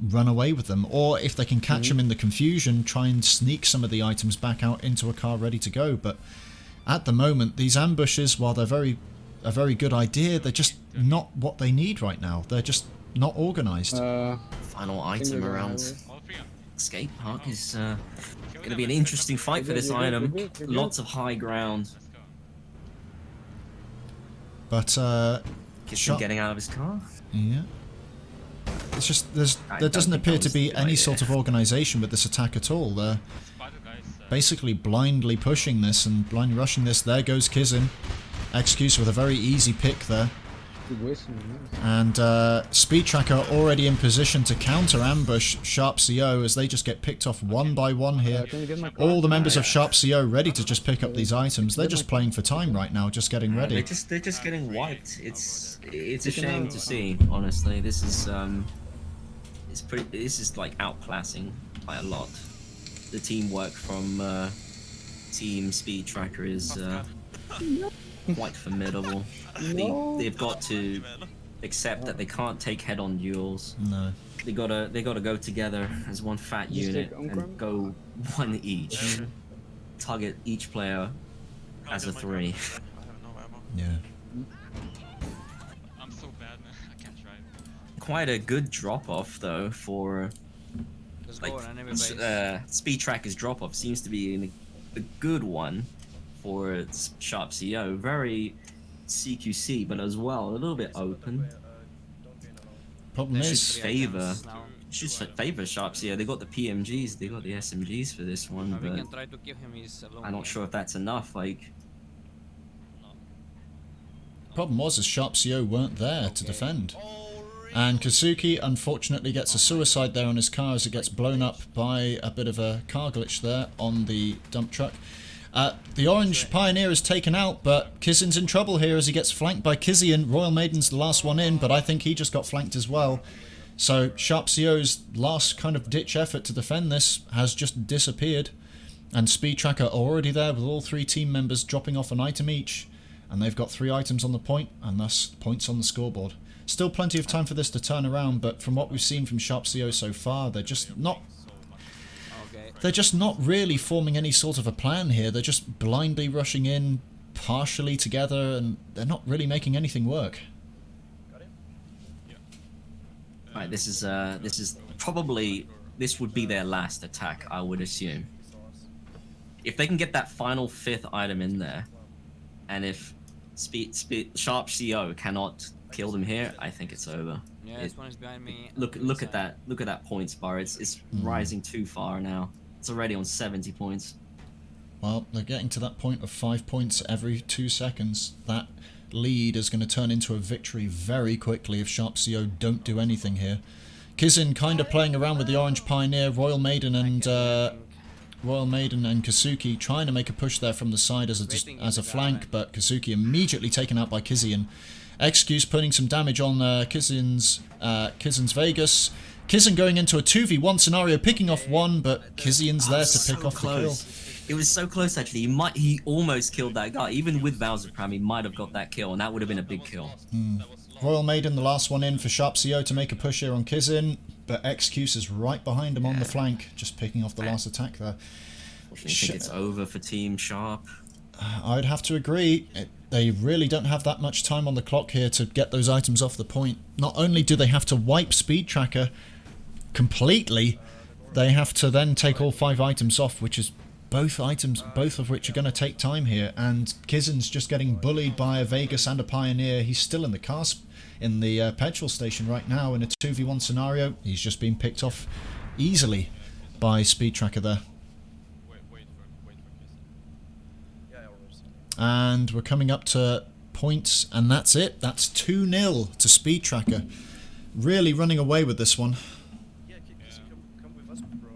Speaker 1: run away with them. Or if they can catch them in the confusion, try and sneak some of the items back out into a car ready to go. But at the moment, these ambushes, while they're a very good idea, they're just not what they need right now. They're just not organised.
Speaker 2: Final item around Escape Park is going to be an interesting fight for this item. Lots of high ground.
Speaker 1: But
Speaker 2: Kissian getting out of his car.
Speaker 1: Yeah. It's just there doesn't appear to be any sort of organisation with this attack at all. They're basically blindly pushing this and blindly rushing this. There goes Kissian. Excuse with a very easy pick there.
Speaker 3: Good wasting, nice.
Speaker 1: And Speedtracker already in position to counter ambush SharpCO as they just get picked off one by one here.
Speaker 3: Can you get my car?
Speaker 1: All the members of SharpCO ready to just pick up these items. They're just playing for time right now, just getting ready.
Speaker 2: They're just getting wiped. It's a shame to see, honestly. This is this is like outclassing by a lot. The teamwork from Team Speedtracker is quite formidable. They've got to accept that they can't take head-on duels.
Speaker 1: No.
Speaker 2: They gotta go together as one fat unit and go one each. Target each player as a 3.
Speaker 1: Yeah.
Speaker 4: I'm so bad, man. I can't drive.
Speaker 2: Quite a good drop-off though for
Speaker 5: Let's
Speaker 2: like
Speaker 5: go on enemy base.
Speaker 2: Speedtracker's drop-off seems to be a good one for SharpCO. Very CQC, but as well a little bit open.
Speaker 1: Problem
Speaker 2: They should
Speaker 1: is,
Speaker 2: favor
Speaker 5: Now.
Speaker 2: SharpCO. They got the PMGs, they got the SMGs for this one,
Speaker 5: We
Speaker 2: but
Speaker 5: can try to kill him. He's alone.
Speaker 2: I'm not sure if that's enough. Like,
Speaker 1: problem was is SharpCO weren't there to defend. And Kazuki unfortunately gets a suicide there on his car as it gets blown up by a bit of a car glitch there on the dump truck. The orange Pioneer is taken out, but Kizin's in trouble here as he gets flanked by Kizian. Royal Maiden's the last one in, but I think he just got flanked as well. So SharpCO's last kind of ditch effort to defend this has just disappeared. And Speedtracker are already there with all 3 team members dropping off an item each. And they've got 3 items on the point, and thus points on the scoreboard. Still plenty of time for this to turn around, but from what we've seen from SharpCO so far, they're just not really forming any sort of a plan here. They're just blindly rushing in, partially together, and they're not really making anything work.
Speaker 2: right, this is probably this would be their last attack, I would assume. If they can get that final 5th item in there, and if SharpCO cannot kill them here, I think it's over.
Speaker 5: Yeah, this one is behind me.
Speaker 2: Look at that. Look at that points bar. It's rising too far now. It's already on 70 points.
Speaker 1: Well, they're getting to that point of 5 points every 2 seconds. That lead is going to turn into a victory very quickly if SharpCO don't do anything here. Kizin kind of playing around with the orange Pioneer, Royal Maiden and Kazuki trying to make a push there from the side as a flank, but Kazuki immediately taken out by Kizian. Excuse putting some damage on Kizin's Vegas. Kizin going into a 2v1 scenario, picking off one, but Kizian's there to pick off the kill.
Speaker 2: It was so close actually. He almost killed that guy. Even with Bowser Pram, he might have got that kill, and that would have been a big kill.
Speaker 1: Royal Maiden, the last one in for SharpCO to make a push here on Kizin, but Excuse is right behind him on the flank, just picking off the last attack there.
Speaker 2: I think it's over for Team Sharp.
Speaker 1: I'd have to agree. They really don't have that much time on the clock here to get those items off the point. Not only do they have to wipe Speedtracker completely, they have to then take all 5 items off, which is both of which are going to take time here. And Kizin's just getting bullied by a Vegas and a Pioneer. He's still in the car, in the petrol station right now in a 2v1 scenario. He's just been picked off easily by Speedtracker there. And we're coming up to points, and that's it. That's 2-0 to Speedtracker. Really running away with this one.
Speaker 6: Come with us, bro.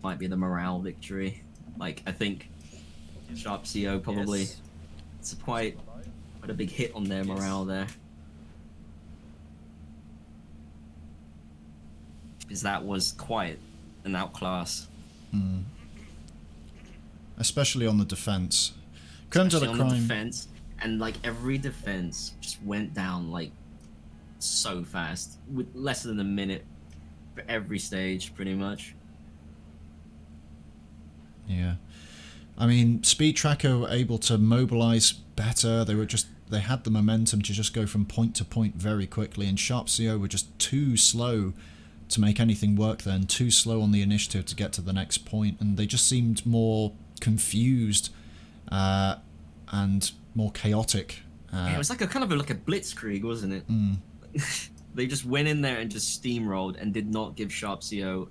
Speaker 2: Might be the morale victory. Like, I think SharpCO probably, it's quite a big hit on their morale there. Because that was quite an outclass.
Speaker 1: Especially on the defense. Creme de la
Speaker 2: Especially on the
Speaker 1: crime.
Speaker 2: defense, and like every defense just went down like so fast, with less than a minute for every stage, pretty much.
Speaker 1: Yeah. I mean, Speedtracker were able to mobilize better. They had the momentum to just go from point to point very quickly, and SharpCO were just too slow to make anything work then, too slow on the initiative to get to the next point, and they just seemed more confused and more chaotic.
Speaker 2: Yeah, it was like a kind of like a blitzkrieg, wasn't it? They just went in there and just steamrolled and did not give SharpCO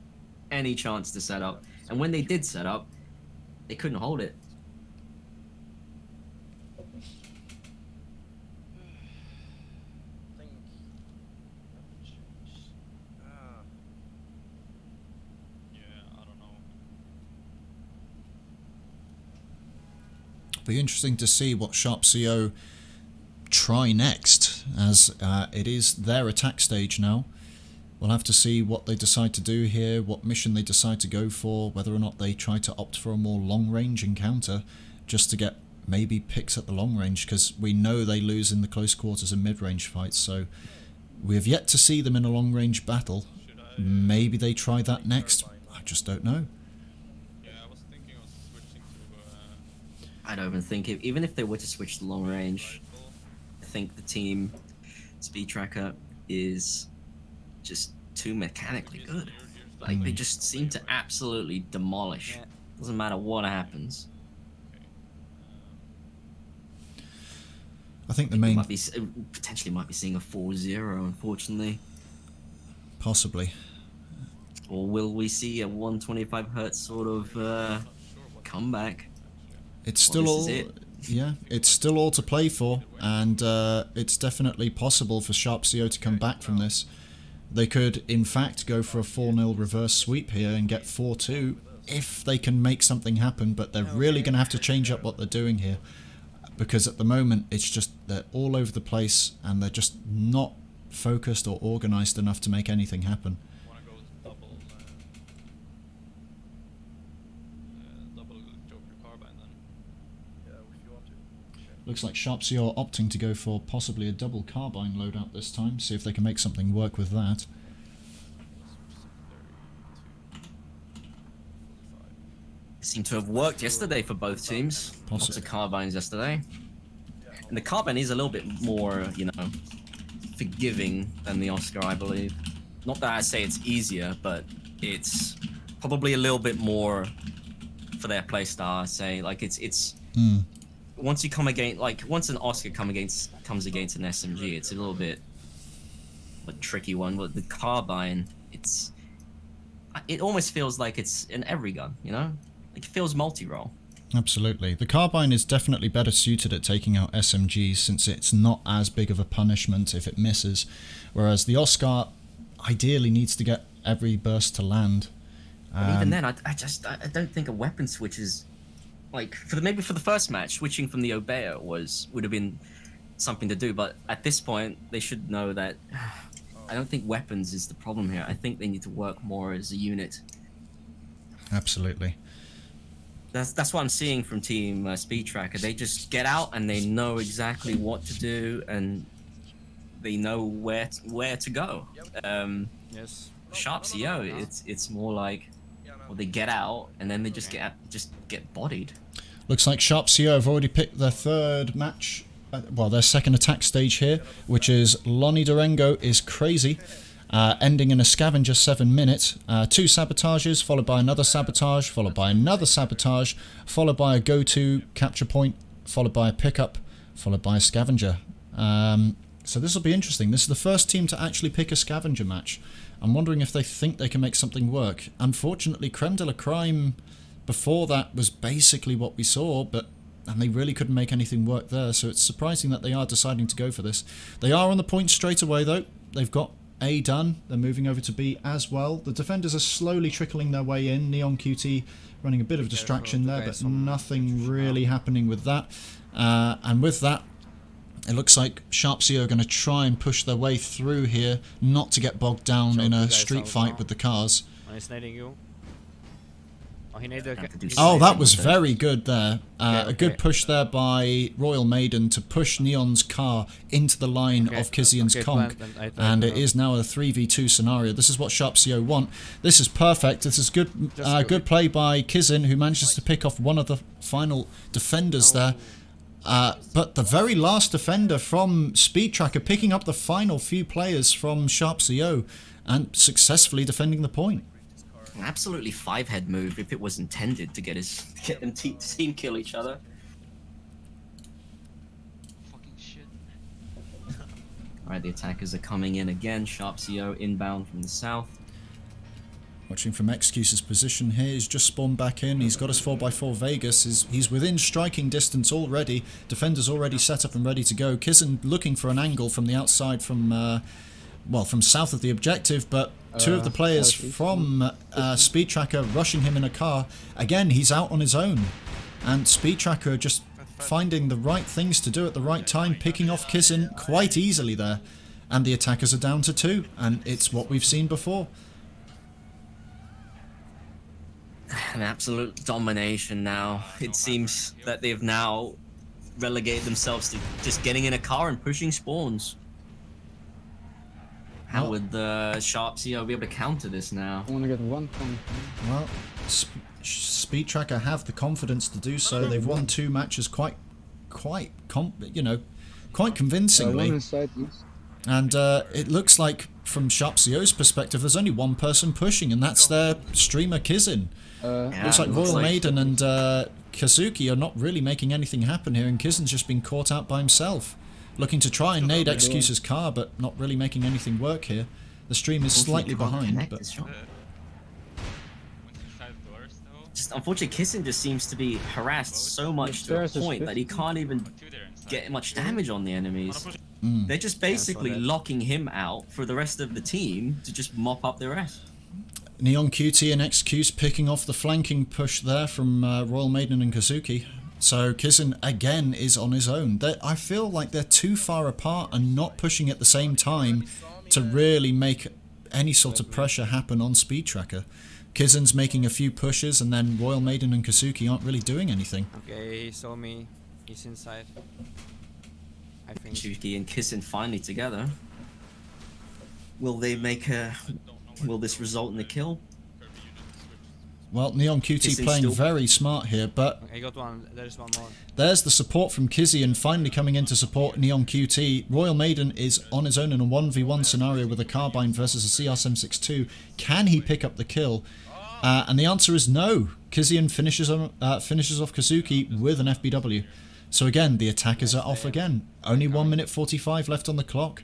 Speaker 2: any chance to set up. And when they did set up, They couldn't hold it.
Speaker 6: I think. Ah,
Speaker 4: Yeah, I don't know.
Speaker 1: Be interesting to see what SharpCO try next, as it is their attack stage now. We'll have to see what they decide to do here, what mission they decide to go for, whether or not they try to opt for a more long-range encounter just to get maybe picks at the long range, because we know they lose in the close quarters and mid-range fights, so we have yet to see them in a long-range battle. Maybe they try that next. I just don't know.
Speaker 4: Yeah, I was thinking of switching to
Speaker 2: I don't even think even if they were to switch to long range,
Speaker 4: rifle.
Speaker 2: I think the team Speedtracker is just too mechanically good. Like they just seem to absolutely demolish.
Speaker 5: Yeah.
Speaker 2: Doesn't matter what happens.
Speaker 1: I think the
Speaker 2: We
Speaker 1: main...
Speaker 2: might be potentially might be seeing a 4-0, unfortunately.
Speaker 1: Possibly.
Speaker 2: Or will we see a 125 hertz sort of comeback?
Speaker 1: It's still
Speaker 2: this
Speaker 1: all...
Speaker 2: is it.
Speaker 1: Yeah, it's still all to play for, and it's definitely possible for SharpCO to come back from this. They could, in fact, go for a 4-0 reverse sweep here and get 4-2 if they can make something happen, but they're really going to have to change up what they're doing here, because at the moment it's just they're all over the place and they're just not focused or organised enough to make anything happen.
Speaker 4: Wanna go double Joker carbine then?
Speaker 6: yeah, if you want to.
Speaker 1: Looks like SharpCO are opting to go for possibly a double carbine loadout this time, see if they can make something work with that.
Speaker 2: Seemed to have worked yesterday for both teams. Lots of carbines yesterday. And the carbine is a little bit more, you know, forgiving than the Oscar, I believe. Not that I say it's easier, but it's probably a little bit more for their playstyle, I say. Like it's once you come against, like once an Oscar comes against an SMG, it's a little bit a tricky one. But the carbine, it almost feels like it's in every gun, you know? It feels multi-role.
Speaker 1: Absolutely. The carbine is definitely better suited at taking out SMGs since it's not as big of a punishment if it misses, whereas the Oscar ideally needs to get every burst to land.
Speaker 2: But even then, I don't think a weapon switch is like maybe for the first match, switching from the Obeya would have been something to do. But at this point, they should know that I don't think weapons is the problem here. I think they need to work more as a unit.
Speaker 1: Absolutely.
Speaker 2: That's what I'm seeing from Team Speedtracker. They just get out and they know exactly what to do and they know where to go.
Speaker 5: Yes.
Speaker 2: SharpCO, it's more like, well, they get out and then they just get bodied.
Speaker 1: Looks like SharpCO have already picked their third match, well, their second attack stage here, which is Lonnie Durango is Crazy, ending in a scavenger 7 minute, 2 sabotages, followed by another sabotage, followed by another sabotage, followed by a go-to capture point, followed by a pickup, followed by a scavenger. So this will be interesting. This is the first team to actually pick a scavenger match. I'm wondering if they think they can make something work. Unfortunately, Creme de la Crime before that was basically what we saw, and they really couldn't make anything work there, so it's surprising that they are deciding to go for this. They are on the point straight away though. They've got A done. They're moving over to B as well. The defenders are slowly trickling their way in. Neon QT running a bit of a distraction there, but nothing really happening with that. And with that, it looks like SharpCO are going to try and push their way through here, not to get bogged down in a street fight with the cars.
Speaker 5: He's nading you. Oh, he naded.
Speaker 1: Oh, that was very good there. A good push there by Royal Maiden to push Neon's car into the line of Kizian's conch. And it is now a 3v2 scenario. This is what SharpCO want. This is perfect. This is good good play by Kizin, who manages to pick off one of the final defenders there. But the very last defender from Speedtracker picking up the final few players from SharpCO and successfully defending the point.
Speaker 2: An absolutely 5-head move if it was intended to get them team kill each other.
Speaker 4: Fucking shit.
Speaker 2: Alright, the attackers are coming in again. SharpCO inbound from the south.
Speaker 1: Watching from Excuse's position here, he's just spawned back in, he's got his 4x4 Vegas, he's within striking distance already, defenders already set up and ready to go. Kizin looking for an angle from the outside from, well, from south of the objective, but two of the players from Speedtracker rushing him in a car. Again, he's out on his own, and Speedtracker just finding the right things to do at the right time, picking off Kizin quite easily there, and the attackers are down to 2, and it's what we've seen before.
Speaker 2: An absolute domination now. It seems that they've now relegated themselves to just getting in a car and pushing spawns. How would the SharpCO be able to counter this now?
Speaker 3: I want to get 1 point.
Speaker 1: Well, Speedtracker have the confidence to do so. They've won 2 matches quite convincingly.
Speaker 3: One inside east.
Speaker 1: And it looks like, from SharpCO's perspective, there's only one person pushing, and that's their streamer Kizin. Looks like Royal Maiden and Kazuki are not really making anything happen here, and Kizin's just been caught out by himself. Looking to try and nade Excuse's car, but not really making anything work here. The stream is slightly behind, but...
Speaker 2: Just unfortunately, Kizin just seems to be harassed so much to a point that he can't even get much damage on the enemies. They're just basically locking him out for the rest of the team to just mop up the rest.
Speaker 1: Neon QT and Excuse picking off the flanking push there from Royal Maiden and Kazuki. So Kizin again is on his own. I feel like they're too far apart and not pushing at the same time to really make any sort of pressure happen on Speedtracker. Kizin's making a few pushes, and then Royal Maiden and Kazuki aren't really doing anything.
Speaker 5: Okay, he saw me. He's inside. I think.
Speaker 2: Kazuki and Kizin finally together. Will they make a... Will this result in a kill?
Speaker 1: Well, Neon QT playing very smart here, but
Speaker 5: I got one. There's one more.
Speaker 1: there's the support from Kizian finally coming in to support Neon QT. Royal Maiden is on his own in a 1v1 scenario with a carbine versus a CR-762. Can he pick up the kill? And the answer is no. Kizian finishes off Kazuki with an FBW. So again, the attackers are off again. Only 1 minute 45 left on the clock.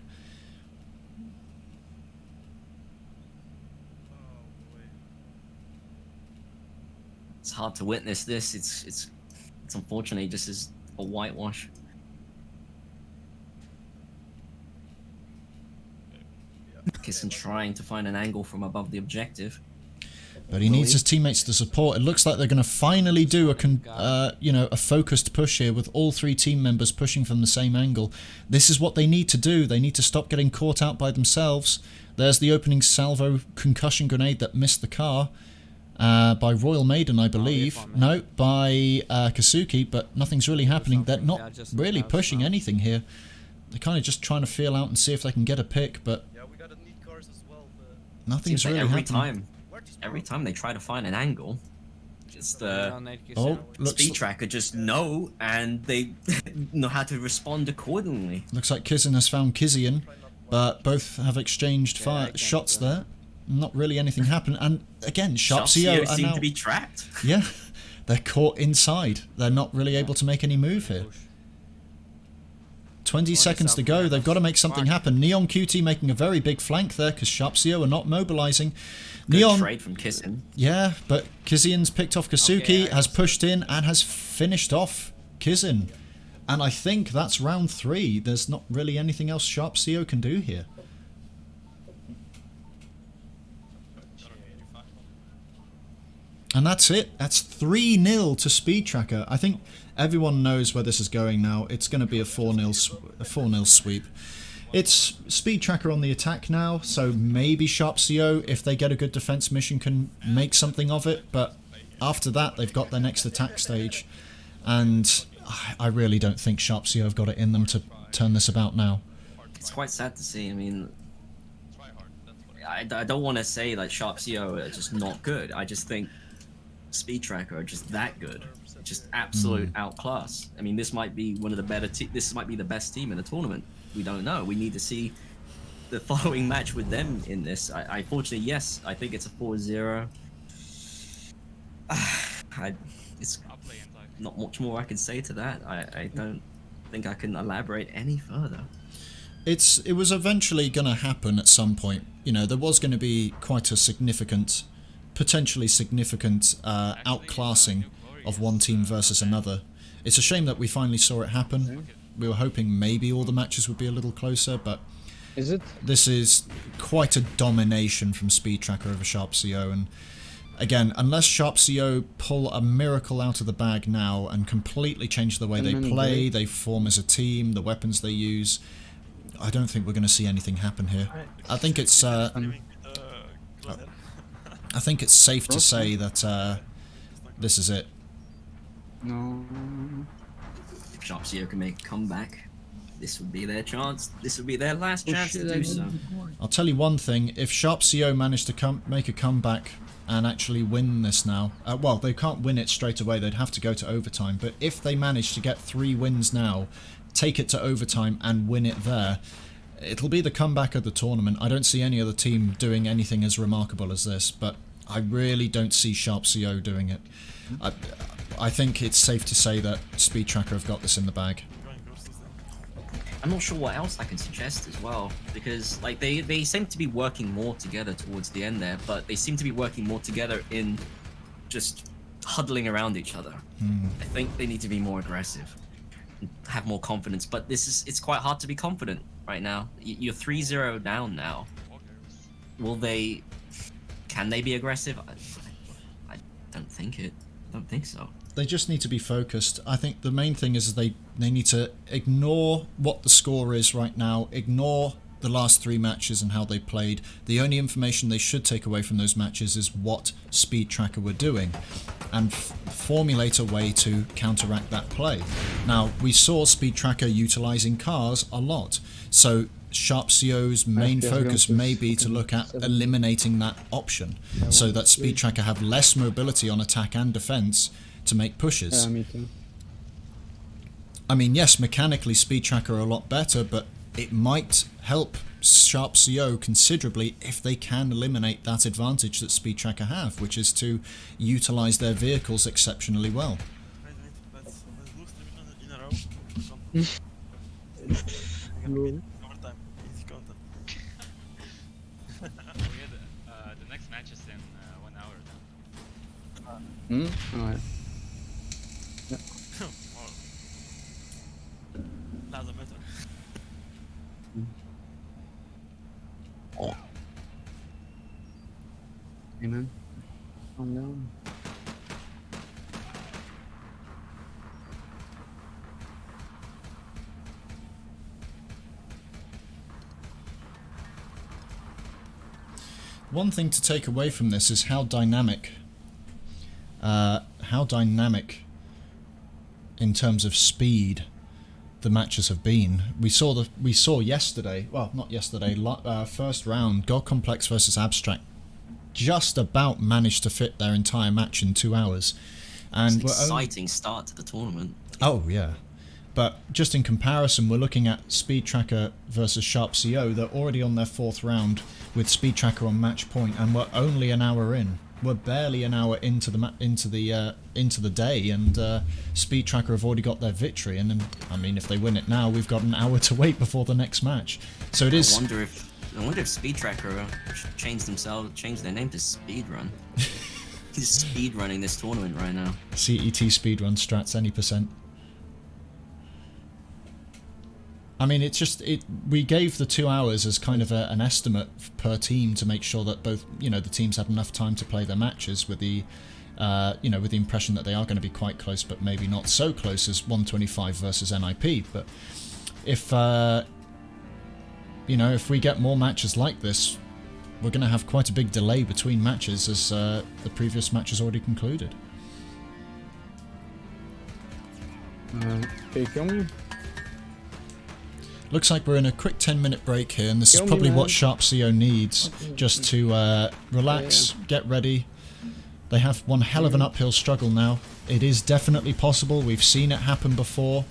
Speaker 2: It's hard to witness this. It's unfortunately just is a whitewash. Kizin trying to find an angle from above the objective.
Speaker 1: But he needs his teammates to support. It looks like they're going to finally do a focused push here with all 3 team members pushing from the same angle. This is what they need to do. They need to stop getting caught out by themselves. There's the opening salvo concussion grenade that missed the car by Royal Maiden, I believe. No, by Kazuki, but nothing's really happening. They're not really pushing anything here. They're kind of just trying to feel out and see if they can get a pick, but
Speaker 6: Yeah, we gotta need cars as well, but
Speaker 1: nothing's really happening.
Speaker 2: Every time they try to find an angle, just
Speaker 1: looks
Speaker 2: Speedtracker just know, and they know how to respond accordingly.
Speaker 1: Looks like Kizin has found Kizian, but both have exchanged shots there. Not really anything happened, and again, SharpCO
Speaker 2: seem to be trapped.
Speaker 1: Yeah, they're caught inside. They're not really able to make any move here. 20 seconds to go. They've got to make something happen. Neon QT making a very big flank there because SharpCO are not mobilizing.
Speaker 2: Good trade from Kizin.
Speaker 1: Yeah, but Kizian's picked off Kazuki, has pushed in and has finished off Kizin. And I think that's round 3. There's not really anything else SharpCO can do here. And that's it. That's 3-0 to Speedtracker. I think everyone knows where this is going now. It's going to be a 4-0 sweep. It's Speedtracker on the attack now, so maybe SharpCO, if they get a good defense mission, can make something of it. But after that, they've got their next attack stage. And I really don't think SharpCO have got it in them to turn this about now.
Speaker 2: It's quite sad to see. I mean, I don't want to say that SharpCO are just not good. I just think Speedtracker are just that good, just absolute outclass. I mean, this might be one of the better. This might be the best team in the tournament. We don't know. We need to see the following match with them in this. I fortunately, yes, I think it's a 4-0. It's not much more I can say to that. I don't think I can elaborate any further.
Speaker 1: It was eventually going to happen at some point. You know, there was going to be quite a significant potentially significant outclassing of one team versus another. It's a shame that we finally saw it happen. We were hoping maybe all the matches would be a little closer, but
Speaker 3: Is it?
Speaker 1: this is quite a domination from Speedtracker over SharpCO, and again, unless SharpCO pull a miracle out of the bag now and completely change the way they play, they form as a team, the weapons they use, I don't think we're going to see anything happen here. I think it's safe to say that this is it.
Speaker 3: No.
Speaker 2: If SharpCO can make a comeback, this would be their chance. This would be their last chance to do so.
Speaker 1: I'll tell you one thing, if SharpCO managed to make a comeback and actually win this now, well, they can't win it straight away, they'd have to go to overtime, but if they manage to get 3 wins now, take it to overtime and win it there, it'll be the comeback of the tournament. I don't see any other team doing anything as remarkable as this, but I really don't see SharpCO doing it. I think it's safe to say that Speedtracker have got this in the bag.
Speaker 2: I'm not sure what else I can suggest as well, because like they seem to be working more together towards the end there, but they seem to be working more together in just huddling around each other. I think they need to be more aggressive, have more confidence, but it's quite hard to be confident right now. You're 3-0 down now. Can they be aggressive? I don't think so.
Speaker 1: They just need to be focused. I think the main thing is they need to ignore what the score is right now, ignore the last 3 matches and how they played. The only information they should take away from those matches is what Speedtracker were doing, and formulate a way to counteract that play. Now, we saw Speedtracker utilising cars a lot, so SharpCO's main focus may be to look at eliminating that option, so that Speedtracker have less mobility on attack and defence to make pushes.
Speaker 3: Me too.
Speaker 1: I mean, yes, mechanically Speedtracker are a lot better, but it might help SharpCO considerably if they can eliminate that advantage that Speedtracker have, which is to utilise their vehicles exceptionally well.
Speaker 4: The next match is in 1 hour now.
Speaker 3: Alright.
Speaker 4: Laat met
Speaker 3: Amen. Calm down.
Speaker 1: One thing to take away from this is how dynamic in terms of speed the matches have been. We saw yesterday, well, not yesterday, first round, God Complex versus Abstract just about managed to fit their entire match in 2 hours. And
Speaker 2: It's an exciting start to the tournament.
Speaker 1: Oh yeah, but just in comparison, we're looking at Speedtracker versus SharpCO. They're already on their 4th round with Speedtracker on match point, and we're only an hour in. We're barely an hour into the day, and Speedtracker have already got their victory. And then, I mean, if they win it now, we've got an hour to wait before the next match. So it is.
Speaker 2: I wonder if Speedtracker should change their name to Speedrun. He's speedrunning this tournament right now.
Speaker 1: CET speedrun strats any percent. I mean, it's just we gave the 2 hours as kind of an estimate per team to make sure that both, the teams had enough time to play their matches with the, with the impression that they are going to be quite close, but maybe not so close as 125 versus NIP. But if, if we get more matches like this, we're going to have quite a big delay between matches, as the previous match has already concluded.
Speaker 3: Okay, kill me.
Speaker 1: Looks like we're in a quick 10-minute break here, and this is probably what SharpCO needs, just to relax, get ready. They have one hell of an uphill struggle now. It is definitely possible. We've seen it happen before.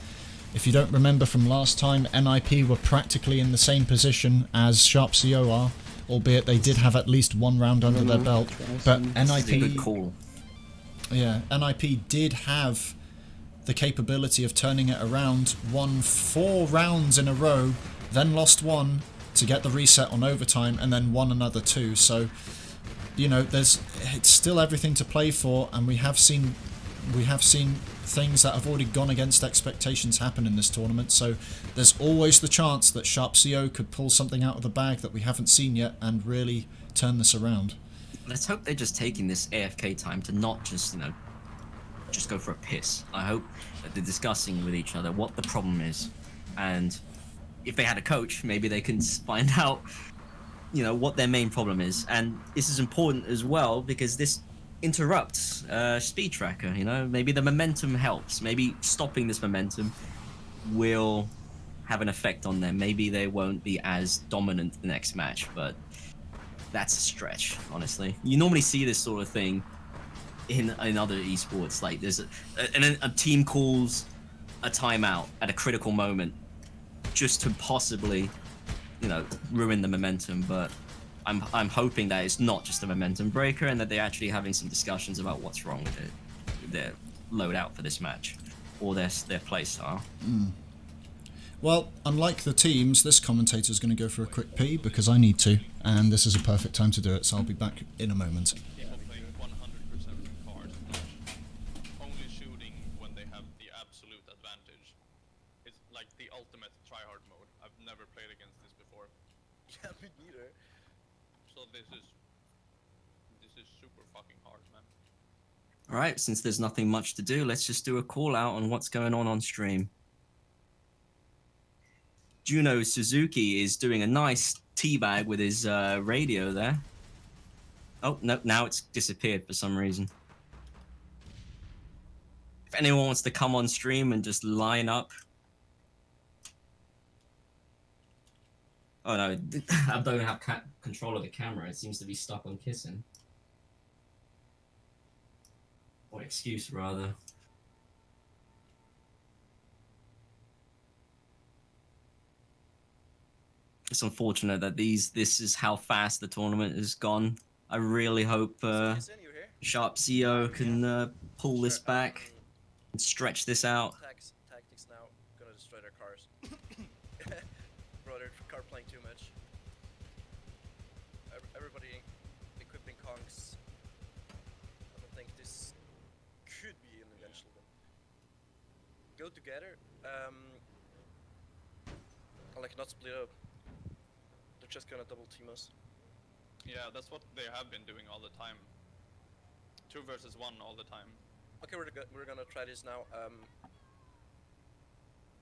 Speaker 1: If you don't remember from last time, NIP were practically in the same position as SharpCO are, albeit they did have at least 1 round under their belt. But NIP,
Speaker 2: Good call.
Speaker 1: Yeah, NIP did have the capability of turning it around, won 4 rounds in a row, then lost 1 to get the reset on overtime, and then won another 2. So you know, it's still everything to play for, and we have seen things that have already gone against expectations happen in this tournament. So there's always the chance that SharpCO could pull something out of the bag that we haven't seen yet and really turn this around.
Speaker 2: Let's hope they're just taking this AFK time to not just, you know, just go for a piss. I hope that they're discussing with each other what the problem is, and if they had a coach, maybe they can find out, you know, what their main problem is. And this is important as well because this interrupts Speedtracker. You know, maybe the momentum helps. Maybe stopping this momentum will have an effect on them. Maybe they won't be as dominant the next match, but that's a stretch, honestly. You normally see this sort of thing in other esports. Like there's a team calls a timeout at a critical moment just to possibly, you know, ruin the momentum. But I'm hoping that it's not just a momentum breaker and that they're actually having some discussions about what's wrong with it, their loadout for this match, or their play style.
Speaker 1: Well, unlike the teams, this commentator's going to go for a quick pee because I need to, and this is a perfect time to do it, so I'll be back in a moment.
Speaker 4: People playing 100% cards, only shooting when they have the absolute advantage. It's like the ultimate tryhard mode. I've never played against this before,
Speaker 6: Yeah, me neither.
Speaker 4: so this is super fucking hard, man.
Speaker 2: All right, since there's nothing much to do, let's just do a call out on what's going on stream. Juno Suzuki is doing a nice teabag with his radio there. Oh, no, now it's disappeared for some reason. If anyone wants to come on stream and just line up. Oh no, I don't have control of the camera. It seems to be stuck on kissing. Or excuse, rather. It's unfortunate that this is how fast the tournament has gone. I really hope
Speaker 6: Jason, you here?
Speaker 2: SharpCO can pull this
Speaker 6: Sure,
Speaker 2: back and stretch this out.
Speaker 6: Tactics now gonna destroy their cars. Bro, they're car playing too much. Everybody equipping conks. I don't think this could be an eventual win. Go together. Like not split up. They're just gonna double team us.
Speaker 4: Yeah, that's what they have been doing all the time. 2 versus 1 all the time.
Speaker 6: Okay, we're gonna try this now.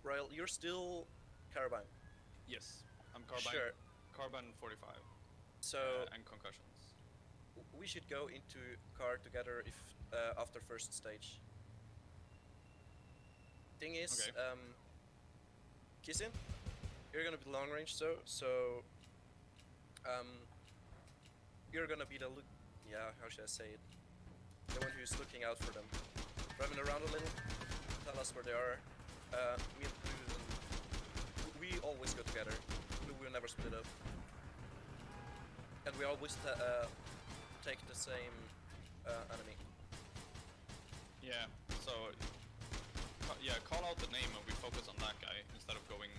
Speaker 6: Royal, you're still Carbine.
Speaker 4: Yes, I'm carbine.
Speaker 6: Sure.
Speaker 4: Carbine 45.
Speaker 6: So
Speaker 4: And concussions.
Speaker 6: we should go into car together if after first stage. Thing is,
Speaker 4: Okay.
Speaker 6: Kissin, you're gonna be long range, so you're gonna be the how should I say it? The one who's looking out for them, driving around a little, tell us where they are. Me and Blue, we always go together. Blue will never split up, and we always take the same enemy.
Speaker 4: Yeah, so yeah, call out the name and we focus on that guy instead of going.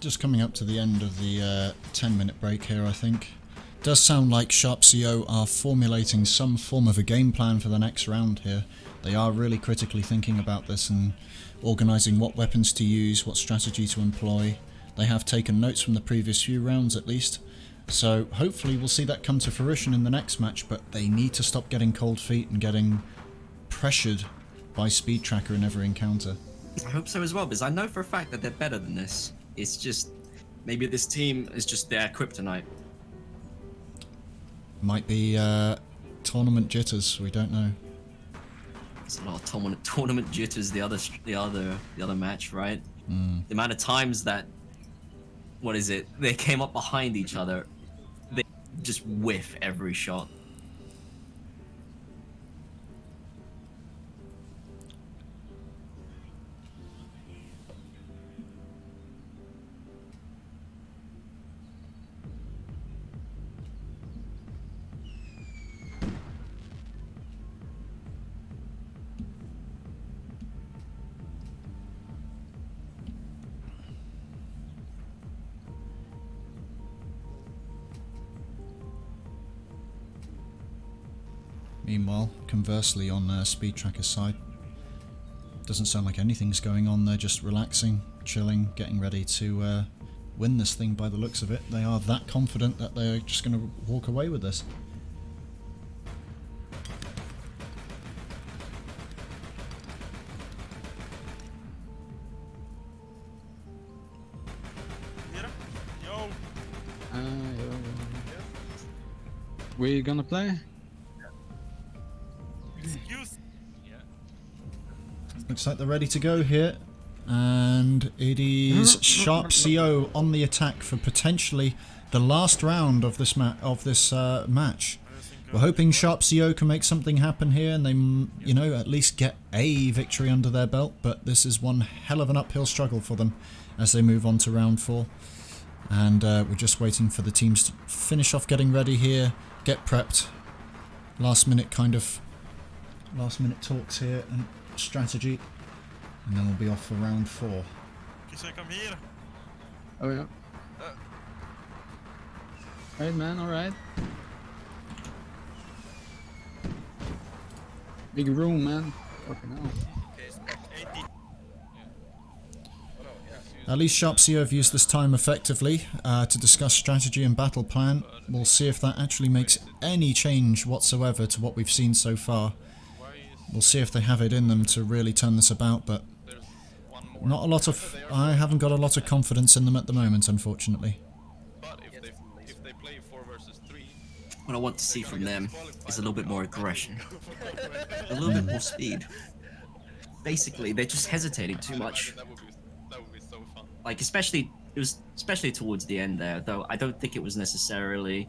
Speaker 1: Just coming up to the end of the 10-minute break here, I think. Does sound like SharpCO are formulating some form of a game plan for the next round here. They are really critically thinking about this and organising what weapons to use, what strategy to employ. They have taken notes from the previous few rounds at least. So hopefully we'll see that come to fruition in the next match, but they need to stop getting cold feet and getting pressured by Speedtracker in every encounter.
Speaker 2: I hope so as well, because I know for a fact that they're better than this. It's just maybe this team is just their kryptonite.
Speaker 1: Might be tournament jitters, we don't know.
Speaker 2: It's a lot of tournament jitters. The other match, right? The amount of times that they came up behind each other, they just whiff every shot.
Speaker 1: Meanwhile, conversely on Speedtracker's side, doesn't sound like anything's going on. They're just relaxing, chilling, getting ready to win this thing by the looks of it. They are that confident that they're just going to walk away with this.
Speaker 3: We gonna play?
Speaker 1: Looks like they're ready to go here, and it is SharpCO on the attack for potentially the last round of this match. We're hoping SharpCO can make something happen here, and they, you know, at least get a victory under their belt. But this is one hell of an uphill struggle for them as they move on to round 4. And we're just waiting for the teams to finish off getting ready here, get prepped. Last minute talks here and strategy, and then we'll be off for round 4.
Speaker 3: Oh yeah. Alright man, alright. Big room man. Fucking hell.
Speaker 6: Okay, Spec. Oh no, yeah.
Speaker 1: At least SharpCO have used this time effectively to discuss strategy and battle plan. We'll see if that actually makes any change whatsoever to what we've seen so far. We'll see if they have it in them to really turn this about, but not a lot of... I haven't got a lot of confidence in them at the moment, unfortunately.
Speaker 4: But if they play 4 versus 3,
Speaker 2: What I want to see from them is a little bit more aggression, a little bit more speed. Basically, they're just hesitating too much.
Speaker 4: that would be so fun.
Speaker 2: Like especially towards the end there, though. I don't think it was necessarily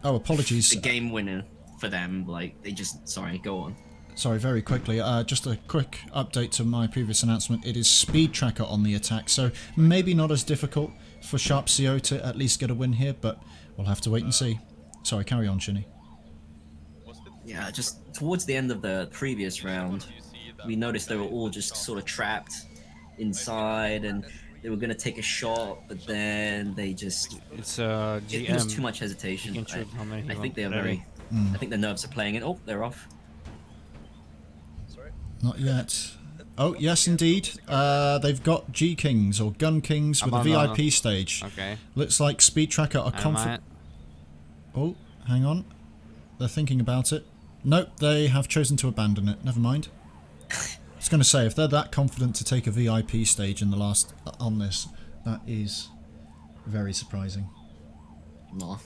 Speaker 1: Oh, apologies.
Speaker 2: the game winner for them. Like they just sorry, go on.
Speaker 1: Sorry, very quickly, just a quick update to my previous announcement. It is Speedtracker on the attack, so maybe not as difficult for SharpCO to at least get a win here, but we'll have to wait and see. Sorry, carry on, Shini.
Speaker 2: Yeah, just towards the end of the previous round, we noticed they were all just sort of trapped inside, and they were gonna take a shot, but then they just
Speaker 5: It's GM.
Speaker 2: it was too much
Speaker 5: You
Speaker 2: hesitation.
Speaker 5: can shoot how many
Speaker 2: I
Speaker 5: you
Speaker 2: think they're
Speaker 5: want.
Speaker 2: very. I think the nerves are playing it. Oh, they're off.
Speaker 6: Sorry.
Speaker 1: Not yet. Oh, yes, indeed. They've got G Kings or Gun Kings with a VIP stage.
Speaker 5: Okay.
Speaker 1: Looks like Speedtracker are confident. Oh, hang on. They're thinking about it. Nope, they have chosen to abandon it. Never mind. I was going to say, if they're that confident to take a VIP stage in the last on this, that is very surprising.
Speaker 2: No.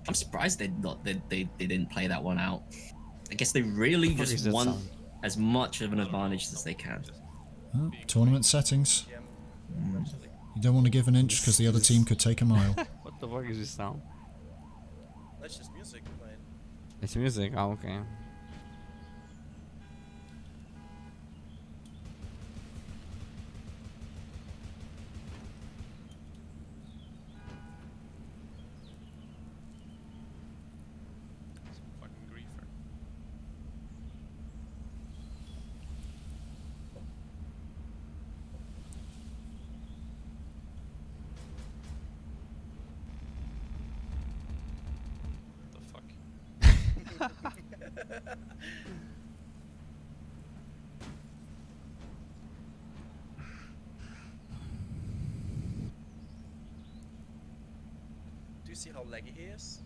Speaker 2: I'm surprised they didn't play that one out. I guess they really
Speaker 5: What is
Speaker 2: just
Speaker 5: that
Speaker 2: want
Speaker 5: sound?
Speaker 2: as much of an advantage as they can.
Speaker 1: Oh, tournament settings.
Speaker 6: GM.
Speaker 1: You don't want to give an inch because the other team could take a mile.
Speaker 5: What the fuck is this sound?
Speaker 6: That's just music playing.
Speaker 5: It's music. Oh, okay.
Speaker 4: Some fucking griefer. The fuck?
Speaker 6: Do you see how laggy he is?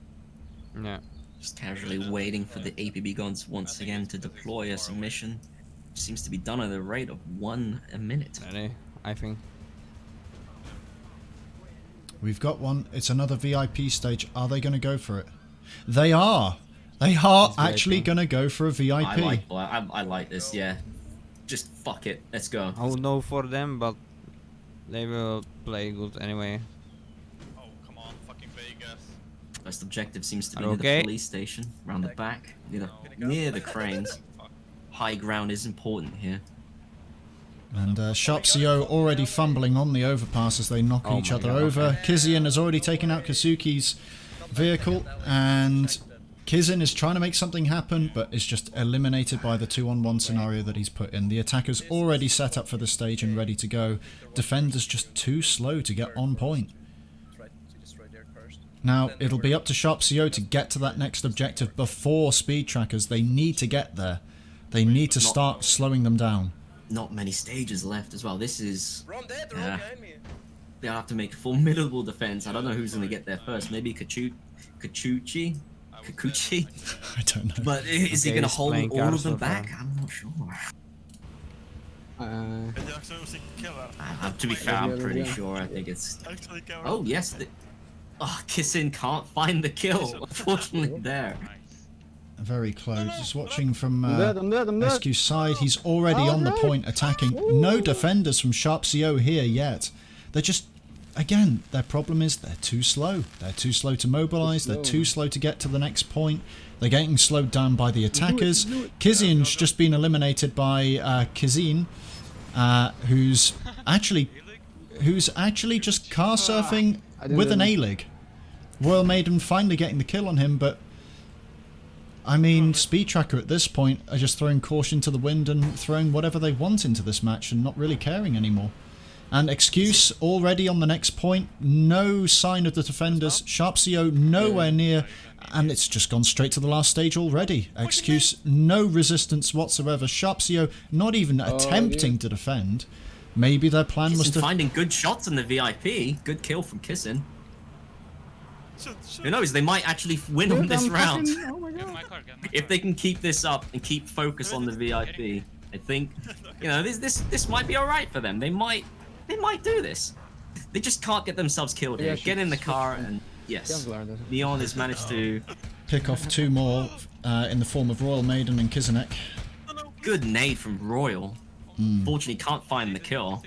Speaker 5: Yeah.
Speaker 2: Just casually waiting for the APB guns once again to deploy a submission. Seems to be done at a rate of 1 a minute.
Speaker 5: Ready? I think.
Speaker 1: We've got one. It's another VIP stage. Are they going to go for it? They are. They are
Speaker 5: It's
Speaker 1: actually
Speaker 5: VIP.
Speaker 1: going to go for a VIP.
Speaker 2: I like this, yeah. Just fuck it, let's go.
Speaker 5: I will know for them, but they will play good anyway.
Speaker 4: Oh, come on, fucking Vegas.
Speaker 2: First objective seems to be
Speaker 5: Are
Speaker 2: near
Speaker 5: okay?
Speaker 2: the police station, round the back, near the cranes. High ground is important here.
Speaker 1: And SharpCO already fumbling on the overpass as they knock
Speaker 5: Oh
Speaker 1: each
Speaker 5: my
Speaker 1: other
Speaker 5: God,
Speaker 1: over.
Speaker 5: okay.
Speaker 1: Kizian has already taken out Kazuki's vehicle, and Kizin is trying to make something happen, but is just eliminated by the 2-on-1 scenario that he's put in. The attacker's already set up for the stage and ready to go. Defender's just too slow to get on point.
Speaker 6: Try to destroy destroy their cars.
Speaker 1: Now,
Speaker 6: Then they
Speaker 1: it'll
Speaker 6: were-
Speaker 1: be up to SharpCO to get to that next objective before Speedtrackers. They need to get there. They need to start slowing them down.
Speaker 2: Not many stages left as well. This is...
Speaker 6: Bro, I'm dead. They're all
Speaker 2: Yeah.
Speaker 6: behind me.
Speaker 2: They'll have to make a formidable defense. I don't know who's going to get there first. Maybe Kachuchi? Kikuchi?
Speaker 1: I don't know.
Speaker 2: But is he
Speaker 5: Okay,
Speaker 2: going to
Speaker 5: he's
Speaker 2: hold
Speaker 5: playing
Speaker 2: all of
Speaker 5: cards
Speaker 2: them
Speaker 5: so far.
Speaker 2: back? I'm not sure. To be fair, I'm pretty sure. I think it's... Oh, yes. Kissin can't find the kill. Unfortunately, there.
Speaker 1: Very close. Just watching from
Speaker 3: I'm dead, I'm dead.
Speaker 1: SQ's side, he's already on the point attacking. No defenders from SharpCO here yet. They're just, again, their problem is they're too slow. They're too slow to mobilize. They're too slow to get to the next point. They're getting slowed down by the attackers. Kizin's just been eliminated by Kizin, who's actually just car surfing with an A-Lig. Royal Maiden finally getting the kill on him, but I mean, Speedtracker at this point are just throwing caution to the wind and throwing whatever they want into this match and not really caring anymore. And Excuse already on the next point, no sign of the defenders. SharpCO nowhere near, and it's just gone straight to the last stage already. Excuse, no resistance whatsoever. SharpCO not even attempting to defend. Maybe their plan was
Speaker 2: Kissin
Speaker 1: to...
Speaker 2: finding good shots in the VIP. Good kill from Kissin. Who knows? They might actually win on this round.
Speaker 3: Oh my god.
Speaker 2: If they can keep this up and keep focus on the VIP, I think, you know, this might be all right for them. They might do this. They just can't get themselves killed here. Get in the car and yes, Neon has managed to
Speaker 1: pick off two more in the form of Royal Maiden and Kizinek.
Speaker 2: good nade from Royal. Fortunately, can't find the kill.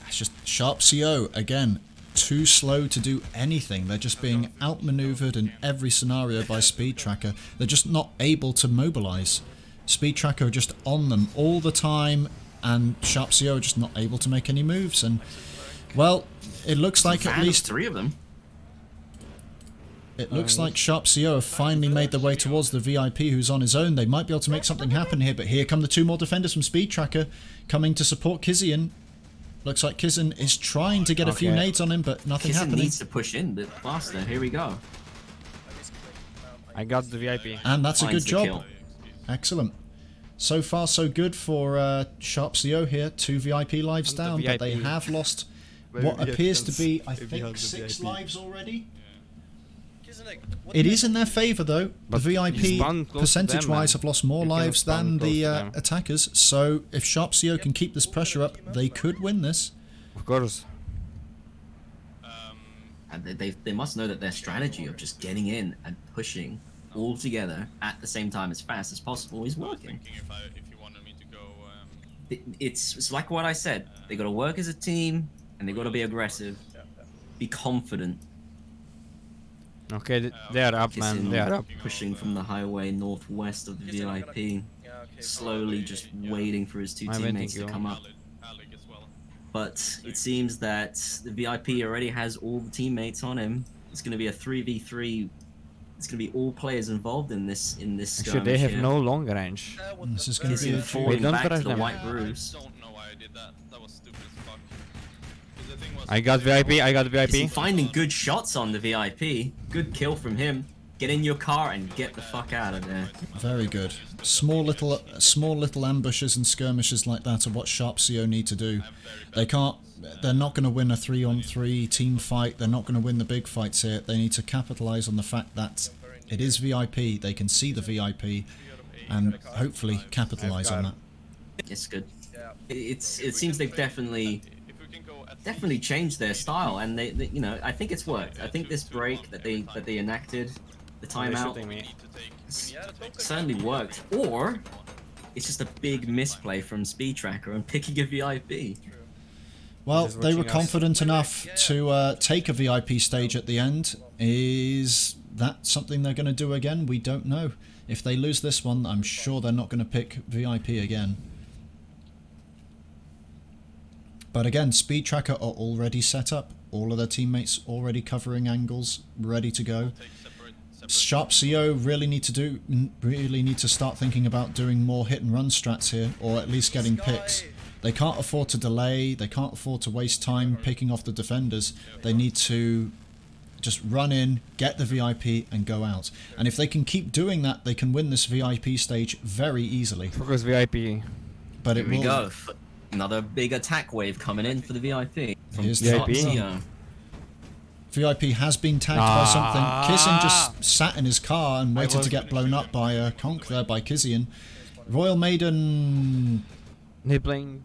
Speaker 1: It's just SharpCO again. Too slow to do anything. They're just being outmaneuvered in every scenario by Speedtracker. They're just not able to mobilize. Speedtracker are just on them all the time, and SharpCO are just not able to make any moves. And well, it looks like at least
Speaker 2: three of them.
Speaker 1: it looks like SharpCO have finally made their way towards the VIP, who's on his own. They might be able to make something happen here, but here come the two more defenders from Speedtracker coming to support Kizian. Looks like Kizin is trying to get a few nades on him, but nothing
Speaker 2: Kissin
Speaker 1: happening.
Speaker 2: needs to push in a bit faster. Here we go.
Speaker 5: I got the VIP.
Speaker 1: And that's a
Speaker 2: Finds
Speaker 1: good
Speaker 2: the
Speaker 1: job.
Speaker 2: kill.
Speaker 1: Excellent. So far, so good for SharpCO here. 2 VIP lives
Speaker 5: And the
Speaker 1: down, but they
Speaker 5: VIP.
Speaker 1: have lost
Speaker 5: Maybe
Speaker 1: what
Speaker 5: we
Speaker 1: appears to
Speaker 5: have
Speaker 1: be, I
Speaker 5: maybe we
Speaker 1: think,
Speaker 5: have the
Speaker 1: 6
Speaker 5: VIP.
Speaker 1: lives already.
Speaker 6: Kizinek, what
Speaker 1: It
Speaker 6: the
Speaker 1: is in their favour, though.
Speaker 5: But
Speaker 1: The
Speaker 5: you
Speaker 1: VIP,
Speaker 5: spawn close to them,
Speaker 1: percentage-wise,
Speaker 5: man.
Speaker 1: have lost more
Speaker 5: You cannot
Speaker 1: lives
Speaker 5: spawn
Speaker 1: than
Speaker 5: close
Speaker 1: the
Speaker 5: to them.
Speaker 1: attackers. So if SharpCO can keep this pressure up, they could win this.
Speaker 5: Of course.
Speaker 2: And they must know that their strategy of just getting in and pushing all together at the same time as fast as possible is working.
Speaker 4: Thinking if you wanted me to go.
Speaker 2: It's like what I said. They got to work as a team and they got to be aggressive, be confident.
Speaker 5: Okay, they are up, man.
Speaker 2: Kissin
Speaker 5: They are up.
Speaker 2: pushing from the highway northwest of the
Speaker 6: Kissin, I'm
Speaker 2: VIP,
Speaker 6: Yeah, okay.
Speaker 2: slowly just waiting for his two
Speaker 5: I'm
Speaker 2: teammates to
Speaker 5: waiting,
Speaker 2: come up.
Speaker 4: Alec as well.
Speaker 2: But it seems that the VIP already has all the teammates on him. It's going to be a 3v3. It's going to be all players involved in this
Speaker 5: Actually, they have
Speaker 2: here.
Speaker 5: no long range.
Speaker 1: This is going to be
Speaker 2: Kissin
Speaker 1: a
Speaker 2: falling
Speaker 5: don't
Speaker 2: back to
Speaker 5: press
Speaker 2: the
Speaker 5: them.
Speaker 2: white Bruce.
Speaker 4: I don't know why I did that. That was stupid as fuck. 'Cause the thing was,
Speaker 5: I got VIP. I got
Speaker 2: Kissin
Speaker 5: VIP.
Speaker 2: finding good shots on the VIP. Good kill from him. Get in your car and get the fuck out of there.
Speaker 1: Very good. Small little ambushes and skirmishes like that are what SharpCO need to do. They're not going to win a 3-on-3 team fight. They're not going to win the big fights here. They need to capitalize on the fact that it is VIP. They can see the VIP and hopefully capitalize on that.
Speaker 2: It's good.
Speaker 6: Yeah.
Speaker 2: It seems they've definitely
Speaker 4: if we can go at
Speaker 2: changed their style, and they you know, I think it's worked. I think this break that they enacted, the
Speaker 5: They're
Speaker 2: timeout,
Speaker 5: shooting me.
Speaker 2: certainly worked. Or it's just a big misplay from Speedtracker and picking a VIP.
Speaker 1: Well,
Speaker 5: He's
Speaker 1: they were
Speaker 5: watching us.
Speaker 1: confident enough to take a VIP stage at the end. Is that something they're going to do again? We don't know. If they lose this one, I'm sure they're not going to pick VIP again. But again, Speedtracker are already set up. All of their teammates already covering angles, ready to go. SharpCO really need to start thinking about doing more hit and run strats here, or at least getting picks. They can't afford to delay. They can't afford to waste time picking off the defenders. They need to just run in, get the VIP, and go out. And if they can keep doing that, they can win this VIP stage very easily.
Speaker 5: Focus VIP.
Speaker 1: But
Speaker 2: Here
Speaker 1: it
Speaker 2: we
Speaker 1: will.
Speaker 2: go. Another big attack wave coming in for the VIP. From
Speaker 1: Here's the
Speaker 5: VIP.
Speaker 2: SharpCO.
Speaker 1: VIP has been tagged by something. Kizian just sat in his car and waited to get blown up by a conk there by Kizian. Royal Maiden
Speaker 5: They playing.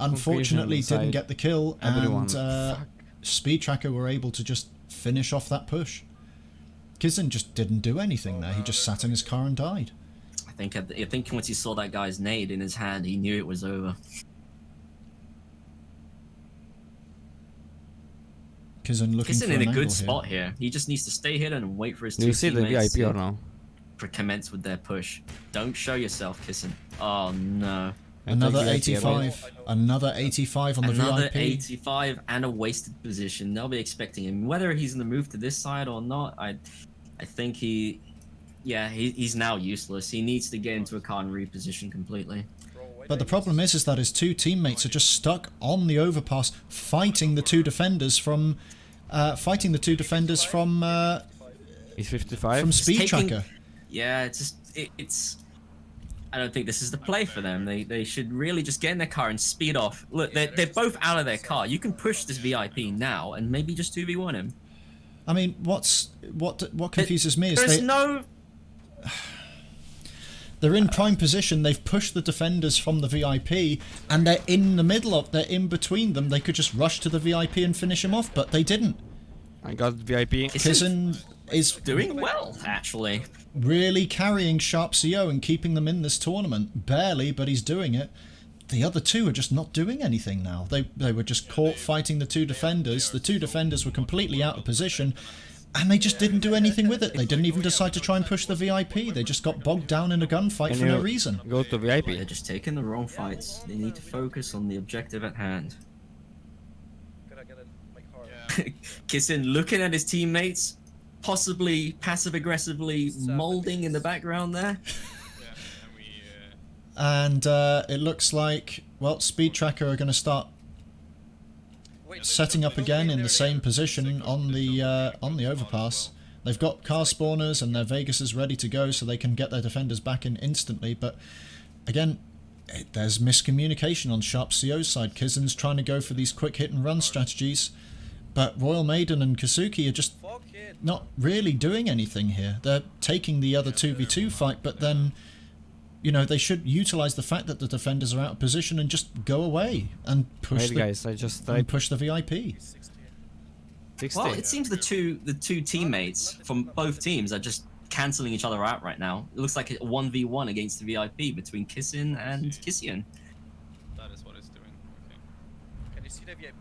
Speaker 1: unfortunately
Speaker 5: Confusion
Speaker 1: didn't
Speaker 5: inside
Speaker 1: get the kill,
Speaker 5: everyone.
Speaker 1: and Speedtracker were able to just finish off that push. Kizian just didn't do anything there. He just sat in his car and died.
Speaker 2: I think once he saw that guy's nade in his hand, he knew it was over.
Speaker 1: Kizian looking
Speaker 2: Kissing
Speaker 1: for
Speaker 2: in
Speaker 1: an
Speaker 2: a good
Speaker 1: angle
Speaker 2: spot here. He just needs to stay hidden and wait for his
Speaker 5: Do
Speaker 2: two
Speaker 5: you see the
Speaker 2: teammates
Speaker 5: VIP or
Speaker 2: to
Speaker 5: no?
Speaker 2: commence with their push. Don't show yourself, Kissing. Oh no.
Speaker 1: Another
Speaker 5: I think VIP
Speaker 1: 85. Another 85 on the
Speaker 2: Another
Speaker 1: VIP.
Speaker 2: 85 and a wasted position. They'll be expecting him. Whether he's in the move to this side or not, I think he's now useless. He needs to get into a car and reposition completely.
Speaker 1: But the problem is that his two teammates are just stuck on the overpass, fighting the two defenders from,
Speaker 5: He's 55.
Speaker 1: from Speed
Speaker 2: taking-
Speaker 1: Tracker.
Speaker 2: Yeah, it's. I don't think this is the play for them. They should really just get in their car and speed off. Look, they're both out of their car. You can push this VIP now and maybe just 2v1 him.
Speaker 1: I mean, what confuses me is
Speaker 2: There's no.
Speaker 1: they're in prime position. They've pushed the defenders from the VIP, and they're in the middle of. They're in between them. They could just rush to the VIP and finish him off, but they didn't.
Speaker 5: I got VIP.
Speaker 1: Kizian is
Speaker 2: Doing well, actually.
Speaker 1: really carrying SharpCO and keeping them in this tournament. Barely, but he's doing it. The other two are just not doing anything now. They were just caught fighting the two defenders. The two defenders were completely out of position, and they just didn't do anything with it. They didn't even decide to try and push the VIP. They just got bogged down in a gunfight
Speaker 5: Can
Speaker 1: for no
Speaker 5: you
Speaker 1: reason.
Speaker 5: Go to
Speaker 2: They're
Speaker 5: VIP.
Speaker 2: just taking the wrong fights. They need to focus on the objective at hand.
Speaker 6: Gotta get in my car.
Speaker 4: Yeah.
Speaker 2: Kissin looking at his teammates, possibly passive-aggressively molding in the background there.
Speaker 4: Yeah, and we
Speaker 1: And it looks like, well, Speed Tracker are going to start
Speaker 6: Wait,
Speaker 1: setting up again in the same position on the overpass. They've got car spawners and their Vegases ready to go, so they can get their defenders back in instantly. But again, there's miscommunication on SharpCO's side. Kizin's trying to go for these quick hit and run strategies, but Royal Maiden and Kazuki are just
Speaker 6: Fuck it.
Speaker 1: not really doing anything here. They're taking the other 2v2 fight, but then, you know, they should utilize the fact that the defenders are out of position and just go away and push
Speaker 5: Wait,
Speaker 1: the,
Speaker 5: guys, I just
Speaker 1: and
Speaker 5: typed
Speaker 1: push the VIP.
Speaker 5: 60.
Speaker 2: Well, it seems the two teammates from both teams are just cancelling each other out right now. It looks like a 1v1 against the VIP between Kissin and Kissian.
Speaker 4: that is what it's doing. Okay.
Speaker 6: Can you see the VIP?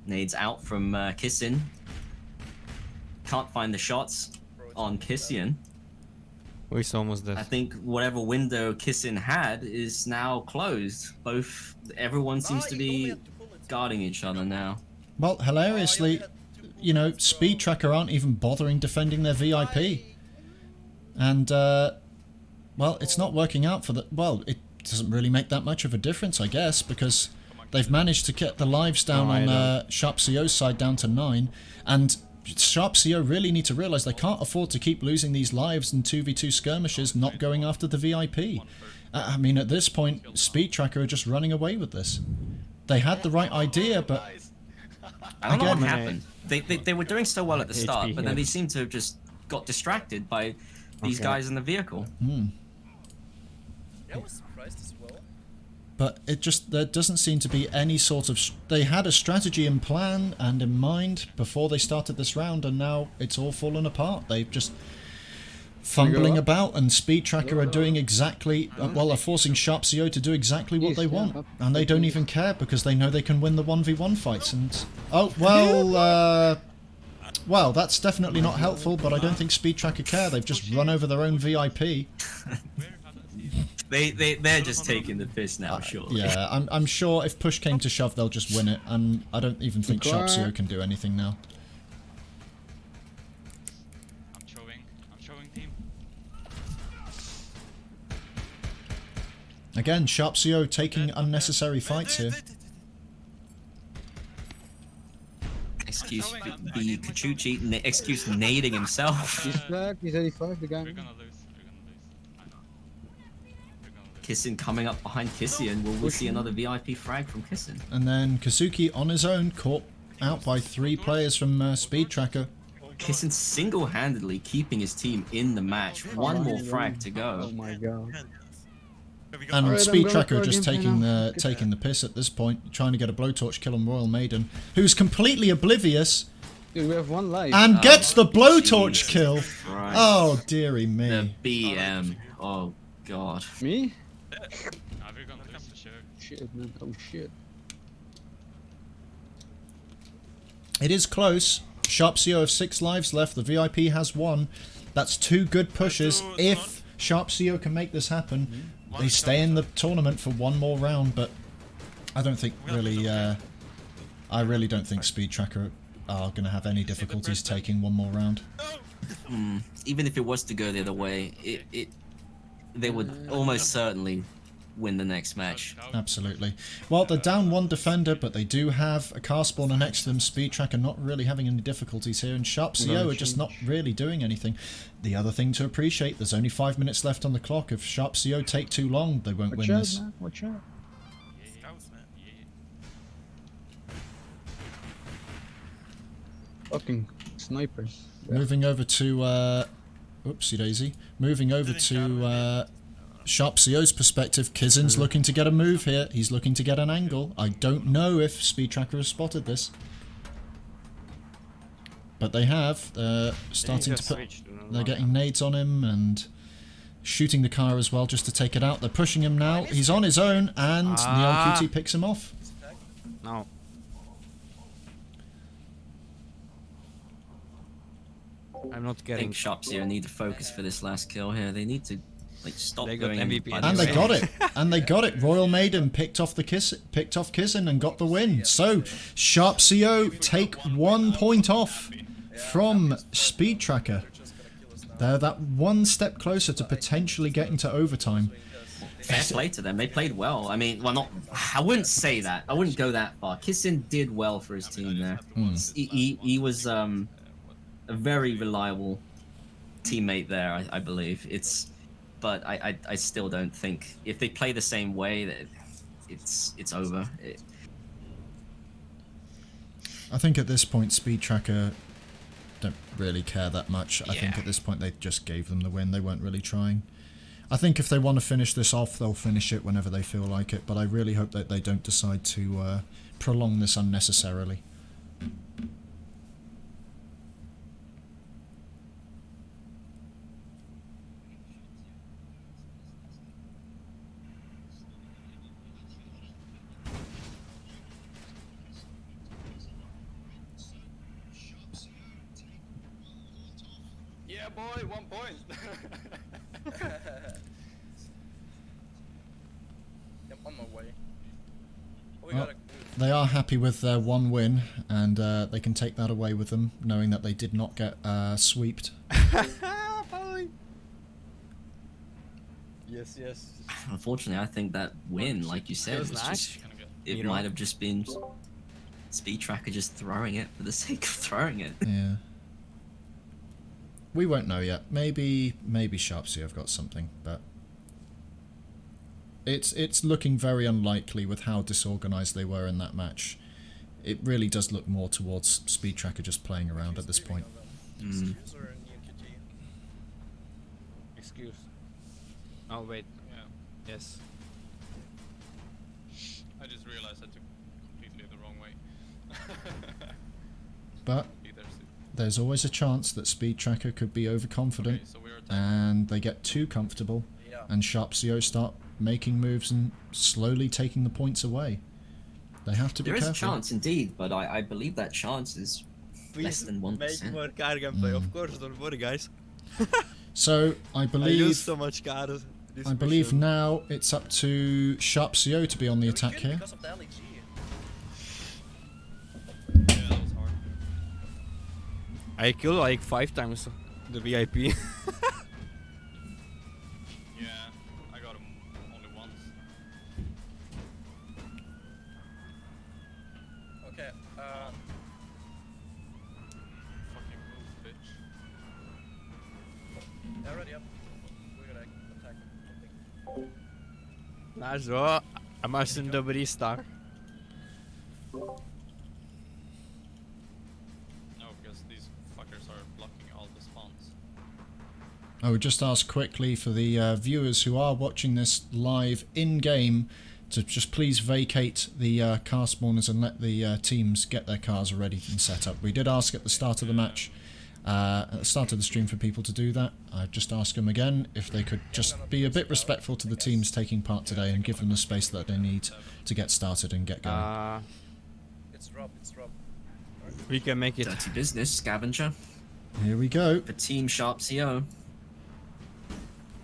Speaker 2: Nades out from Kissin. Can't find the shots
Speaker 6: Bro, it's
Speaker 2: on
Speaker 6: not bad.
Speaker 2: Kissian.
Speaker 5: We're almost
Speaker 2: I
Speaker 5: dead.
Speaker 2: think whatever window Kissin had is now closed. Everyone seems to
Speaker 6: Ah, you only
Speaker 2: be
Speaker 6: had 2 bullets.
Speaker 2: guarding each other now.
Speaker 1: Well, hilariously, you know, Speed Tracker aren't even bothering defending their VIP. And, well, it's not working out for the... Well, it doesn't really make that much of a difference, I guess, because they've managed to get the lives down
Speaker 5: No, I
Speaker 1: on
Speaker 5: don't.
Speaker 1: SharpCO's side down to 9. And SharpCO really need to realise they can't afford to keep losing these lives in 2v2 skirmishes, not going after the VIP. I mean, at this point, Speed Tracker are just running away with this. They had the right idea, but...
Speaker 2: I don't know what
Speaker 1: Again,
Speaker 2: happened. They were doing so well at the
Speaker 5: HP
Speaker 2: start, but then
Speaker 5: here.
Speaker 2: they seem to have just got distracted by these
Speaker 5: Okay.
Speaker 2: guys in the vehicle.
Speaker 1: Hmm.
Speaker 6: Yeah, I was surprised as well.
Speaker 1: But it just, there doesn't seem to be any sort of... They had a strategy and plan and in mind before they started this round, and now it's all fallen apart. They've just fumbling
Speaker 3: up?
Speaker 1: about, and Speed Tracker are doing exactly... well, they're forcing SharpCO to do exactly what
Speaker 3: Yes,
Speaker 1: they
Speaker 3: yeah,
Speaker 1: want.
Speaker 3: up.
Speaker 1: And they don't even care because they know they can win the 1v1 fights. And oh, well, well, that's definitely not helpful, but I don't think Speed Tracker care. They've just run over their own VIP.
Speaker 2: They're just taking the piss now, surely.
Speaker 1: Yeah, I'm sure if push came to shove, they'll just win it, and I don't even think
Speaker 3: Car.
Speaker 1: SharpCO can do anything now.
Speaker 4: I'm showing team.
Speaker 1: Again, SharpCO taking unnecessary fights here.
Speaker 2: Excuse the Kachuchi, excuse nading himself.
Speaker 3: He's back. He's 85. The guy.
Speaker 4: We're gonna lose. We're gonna lose. I know. We're gonna lose.
Speaker 2: Kissin coming up behind Kissian. Will we see another VIP frag from Kissin?
Speaker 1: And then Kazuki on his own, caught out by 3 players from Speedtracker.
Speaker 2: Kissin single-handedly keeping his team in the match. One more frag to
Speaker 3: Oh
Speaker 2: go.
Speaker 3: my god.
Speaker 1: And
Speaker 3: Alright, I'm
Speaker 1: Speedtracker
Speaker 3: going for a
Speaker 1: just
Speaker 3: gameplay
Speaker 1: taking
Speaker 3: now.
Speaker 1: the piss at this point, trying to get a blowtorch kill on Royal Maiden, who's completely oblivious
Speaker 3: Dude, we have 1 life.
Speaker 1: and gets the blowtorch kill.
Speaker 2: Christ.
Speaker 1: Oh dearie
Speaker 2: The
Speaker 1: me.
Speaker 2: BM. Oh god.
Speaker 3: Me?
Speaker 4: Nah, we're gonna lose for sure.
Speaker 3: Shit, man. Oh shit.
Speaker 1: It is close. SharpCO of 6 lives left. The VIP has 1. That's 2 good pushes. If SharpCO can make this happen, they stay in the tournament for 1 more round. But I don't think really. I really don't think Speedtracker are going to have any difficulties taking 1 more round.
Speaker 2: Even if it was to go the other way, they would almost certainly win the next match.
Speaker 1: Absolutely. Well, they're down 1 defender, but they do have a car spawner next to them. Speedtracker not really having any difficulties here, and SharpCO are just not really doing anything. The other thing to appreciate, there's only 5 minutes left on the clock. If SharpCO take too long, they won't
Speaker 3: Watch
Speaker 1: win
Speaker 3: out,
Speaker 1: this.
Speaker 3: man. Watch out.
Speaker 4: Scouts, man. Yeah.
Speaker 3: Fucking snipers.
Speaker 1: Moving over to, oopsie daisy. Moving over to SharpCO's perspective, Kizin's looking to get a move here. He's looking to get an angle. I don't know if Speedtracker has spotted this. But they have. Starting to put... They're getting nades on him and shooting the car as well just to take it out. They're pushing him now. He's on his own and NeoQT picks him off.
Speaker 5: No. I'm not
Speaker 2: I
Speaker 5: getting.
Speaker 2: think SharpCO need to focus for this last kill here. They need to stop
Speaker 5: They got
Speaker 2: going
Speaker 5: MVP
Speaker 2: by
Speaker 1: And
Speaker 2: the
Speaker 1: they got it. And they got it. Royal Maiden picked off Kisin and got the win. So SharpCO take 1 point off from Speedtracker. They're that 1 step closer to potentially getting to overtime.
Speaker 2: Fair play to them. They played well. I mean, well, not. I wouldn't say that. I wouldn't go that far. Kissin did well for his team there. He was a very reliable teammate there. I believe but I still don't think if they play the same way that it's over.
Speaker 1: I think at this point Speedtracker don't really care that much. I think
Speaker 2: Yeah.
Speaker 1: at this point they just gave them the win. They weren't really trying. I think if they want to finish this off, they'll finish it whenever they feel like it, but I really hope that they don't decide to prolong this unnecessarily.
Speaker 4: Yeah, boy, 1 point.
Speaker 6: I'm on my way. Oh, we
Speaker 1: Well,
Speaker 6: gotta move.
Speaker 1: They are happy with their 1 win, and they can take that away with them, knowing that they did not get sweeped.
Speaker 5: Yes, yes.
Speaker 2: Unfortunately, I think that win, like you said,
Speaker 5: was
Speaker 2: was
Speaker 5: nice.
Speaker 2: just, it might have just been Speedtracker just throwing it for the sake of throwing it.
Speaker 1: Yeah. We won't know yet. Maybe SharpCO have got something, but it's looking very unlikely with how disorganized they were in that match. It really does look more towards Speedtracker just playing around at this point.
Speaker 6: Excuse or NeoQT?
Speaker 5: Excuse. Oh wait.
Speaker 4: Yeah.
Speaker 5: Yes.
Speaker 4: I just realized I took completely the wrong way.
Speaker 1: But
Speaker 4: Either
Speaker 1: there's always a chance that Speedtracker could be overconfident,
Speaker 4: okay, so we're
Speaker 1: and they get too comfortable,
Speaker 6: Yeah.
Speaker 1: and SharpCO start making moves and slowly taking the points away. They have to be
Speaker 2: There is
Speaker 1: careful.
Speaker 2: a chance indeed, but I believe that chance is less than 1%.
Speaker 5: Make more car gameplay, of course. Don't worry, guys.
Speaker 1: So I
Speaker 5: I use
Speaker 1: believe
Speaker 5: so much cars.
Speaker 1: I believe now it's up to SharpCO to be on the
Speaker 6: We
Speaker 1: attack
Speaker 6: couldn't
Speaker 1: here.
Speaker 6: because of the LEG.
Speaker 4: Yeah, that was hard.
Speaker 5: I kill like 5 times the VIP.
Speaker 4: Yeah, I got him only once.
Speaker 5: Lazo, amasin dobrý star.
Speaker 4: No, because these fuckers are blocking all the spawns.
Speaker 1: I would just ask quickly for the viewers who are watching this live in-game to just please vacate the car spawners and let the teams get their cars ready and set up. We did ask at the start of the match, at the start of the stream, for people to do that. I'd just ask them again if they could just be a bit respectful to the teams taking part today and give them the space that they need to get started and get going.
Speaker 6: It's Rob.
Speaker 5: We can make it.
Speaker 2: Dirty business, scavenger.
Speaker 1: Here we go.
Speaker 2: For Team SharpCO.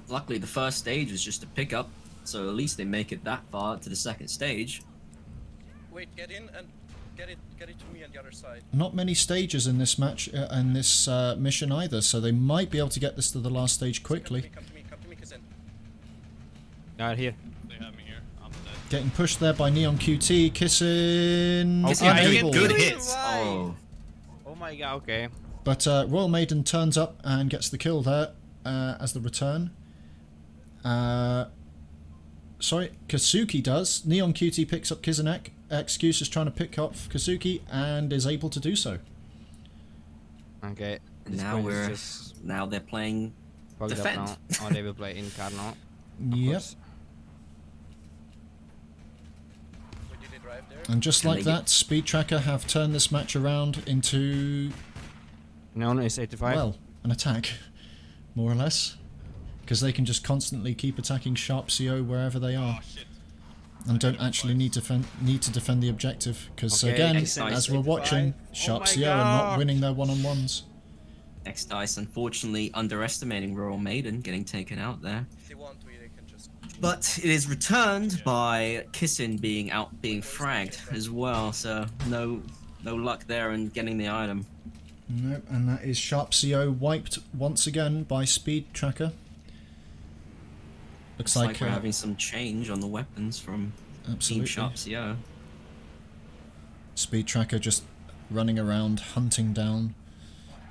Speaker 2: Luckily, the first stage is just a pickup, so at least they make it that far to the second stage.
Speaker 6: Wait, get in and get it to me on the other side.
Speaker 1: Not many stages in this match, in this mission either, so they might be able to get this to the last stage quickly.
Speaker 6: Come to me, Kizin.
Speaker 5: Here.
Speaker 4: They have me here. I'm dead.
Speaker 1: Getting pushed there by Neon QT, kissing.
Speaker 5: Okay, I get
Speaker 1: unable.
Speaker 2: Good
Speaker 5: Why?
Speaker 2: hits. Oh,
Speaker 5: Oh my god, okay.
Speaker 1: But Royal Maiden turns up and gets the kill there as the return. Sorry, Kasuki does. Neon QT picks up Kizanek. Excuse is trying to pick up Kasuki and is able to do so.
Speaker 5: Okay. this
Speaker 2: now
Speaker 5: point is
Speaker 2: we're
Speaker 5: just
Speaker 2: now they're playing
Speaker 5: fucked up
Speaker 2: defend.
Speaker 5: now. Or they will play in car now. Of
Speaker 1: Yep.
Speaker 5: course.
Speaker 6: Where did they drive there?
Speaker 1: And just
Speaker 2: Can
Speaker 1: like
Speaker 2: they
Speaker 1: that, Speedtracker have turned this match around into,
Speaker 5: No, it's 85.
Speaker 1: well, an attack, more or less. Because they can just constantly keep attacking SharpCO wherever they are.
Speaker 4: Oh shit.
Speaker 1: And don't actually need to defend the objective. Because
Speaker 5: Okay,
Speaker 1: again,
Speaker 2: excellent.
Speaker 1: as we're watching,
Speaker 5: Oh my
Speaker 1: SharpCO are not
Speaker 5: God.
Speaker 1: winning their one-on-ones.
Speaker 2: X Dice unfortunately underestimating Royal Maiden, getting taken out there.
Speaker 6: If they want to, they can just.
Speaker 2: But it is returned by Kissin being fragged as well, so no luck there in getting the item.
Speaker 1: Nope, and that is SharpCO wiped once again by Speedtracker. Looks
Speaker 2: Looks like we're
Speaker 1: uh,
Speaker 2: having some change on the weapons from
Speaker 1: absolutely.
Speaker 2: Team SharpCO.
Speaker 1: Speedtracker just running around hunting down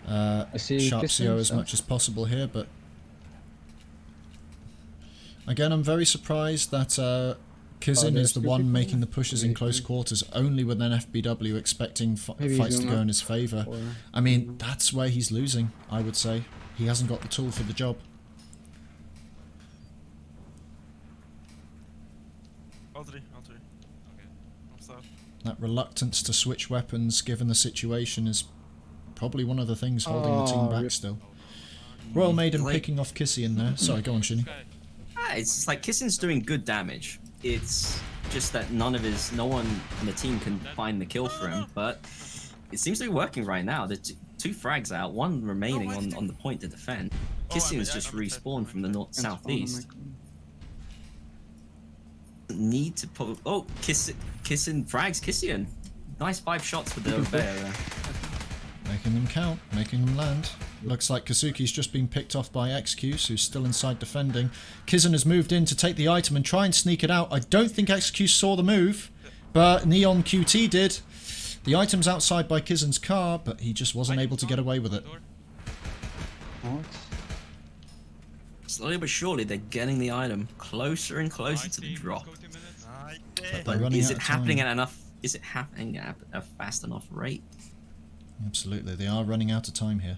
Speaker 3: I see
Speaker 1: SharpCO
Speaker 3: Kissing,
Speaker 1: as
Speaker 3: so-
Speaker 1: much as possible here, but again, I'm very surprised that Kizin
Speaker 3: there's
Speaker 1: is the
Speaker 3: two
Speaker 1: one
Speaker 3: people
Speaker 1: making
Speaker 3: there?
Speaker 1: the pushes in close quarters, only with an FBW expecting
Speaker 3: Maybe he's
Speaker 1: fights to
Speaker 3: doing
Speaker 1: go
Speaker 3: that
Speaker 1: in his favour.
Speaker 3: Or-
Speaker 1: I mean, that's where he's losing, I would say. He hasn't got the tool for the job.
Speaker 7: All three. Okay. I'm sorry.
Speaker 1: That reluctance to switch weapons, given the situation, is probably one of the things holding the team
Speaker 3: Oh,
Speaker 1: back
Speaker 3: rip.
Speaker 1: still. Royal Maiden
Speaker 2: Like-
Speaker 1: picking off Kissy in there. Sorry, go on, Shini.
Speaker 2: It's just like Kissin's doing good damage. It's just that no one in the team can find the kill for him, but it seems to be working right now. There's two frags out, one remaining on the point to defend. Kissin's just respawned from the southeast. Need to put. Oh, Kissin frags Kissin. Nice 5 shots with the bear there.
Speaker 1: Making them count, making them land. Looks like Kazuki's just been picked off by XQs, who's still inside defending. Kizan has moved in to take the item and try and sneak it out. I don't think XQ saw the move, but Neon QT did. The item's outside by Kizan's car, but he just wasn't able to get away with it.
Speaker 3: What?
Speaker 2: Slowly but surely, they're getting the item closer and closer to the drop.
Speaker 1: They're
Speaker 2: But
Speaker 1: running
Speaker 2: is
Speaker 1: out
Speaker 2: it
Speaker 1: of
Speaker 2: happening
Speaker 1: time.
Speaker 2: at enough? Is it happening at a fast enough rate?
Speaker 1: Absolutely, they are running out of time here.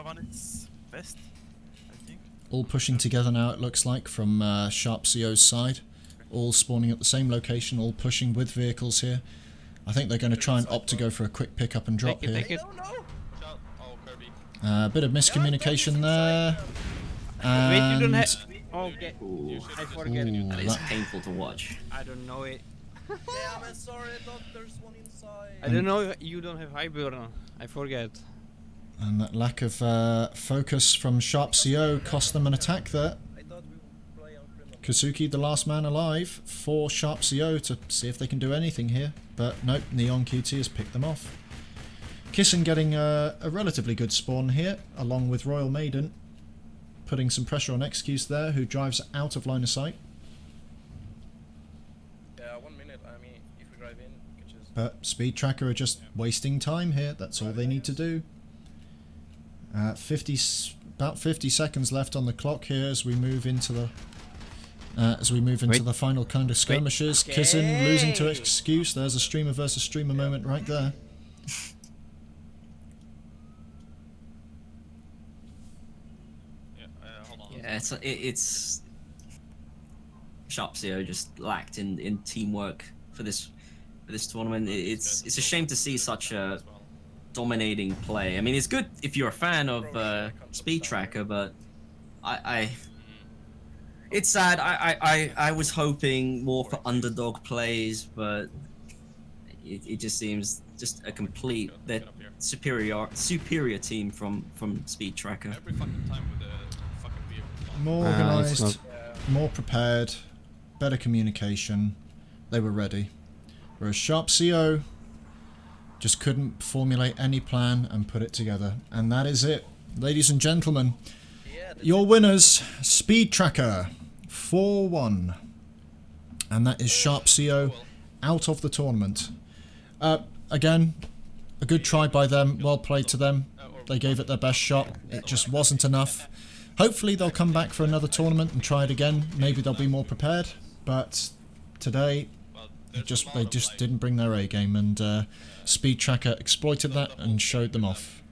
Speaker 7: One is west, I think.
Speaker 1: All pushing together now, it looks like, from SharpCO's side. All spawning at the same location, all pushing with vehicles here. I think they're going to try and opt to go for a quick pick up and drop
Speaker 5: Take it,
Speaker 1: here.
Speaker 5: take it.
Speaker 6: No, no.
Speaker 4: Shout. Oh, Kirby.
Speaker 1: A bit of miscommunication there.
Speaker 5: Wait, you don't
Speaker 1: And
Speaker 5: have. Okay.
Speaker 2: Ooh,
Speaker 5: I forget.
Speaker 1: Ooh,
Speaker 2: that is
Speaker 1: that-
Speaker 2: painful to watch.
Speaker 5: I don't know it.
Speaker 6: Damn, I'm sorry. I thought there's one inside.
Speaker 5: I don't know. You don't have high burn. I forget.
Speaker 1: And that lack of focus from SharpCO cost them an attack there.
Speaker 6: I thought we would play on criminal.
Speaker 1: Kazuki, the last man alive, for SharpCO to see if they can do anything here. But nope, Neon QT has picked them off. Kissin getting a relatively good spawn here, along with Royal Maiden. Putting some pressure on XQs there, who drives out of line of sight.
Speaker 6: Yeah, 1 minute. I mean, if we drive in, we can just.
Speaker 1: But Speedtracker are just wasting time here, that's all they need to do. About 50 seconds left on the clock here as we move into the the final kind of skirmishes.
Speaker 5: Okay.
Speaker 1: Kissing losing to Excuse. There's a streamer versus streamer moment right there.
Speaker 4: Yeah, hold on.
Speaker 2: Yeah, it's SharpCO just lacked in teamwork for this tournament. It's a shame to see such a dominating play. I mean, it's good if you're a fan of Speedtracker, but it's sad. I was hoping more for underdog plays, but it just seems just a complete superior team from Speedtracker.
Speaker 4: Every fucking time with the fucking vehicle.
Speaker 1: More
Speaker 5: it's
Speaker 1: organised,
Speaker 5: not-
Speaker 1: more prepared, better communication. They were ready. Whereas SharpCO just couldn't formulate any plan and put it together. And that is it. Ladies and gentlemen,
Speaker 6: Yeah,
Speaker 1: your winners, Speedtracker, 4-1. And that is SharpCO out of the tournament. Again, a good try by them, well played to them. They gave it their best shot. It just wasn't enough. Hopefully they'll come back for another tournament and try it again. Maybe they'll be more prepared. But today, they just didn't bring their A game, and Speedtracker exploited that and showed them off.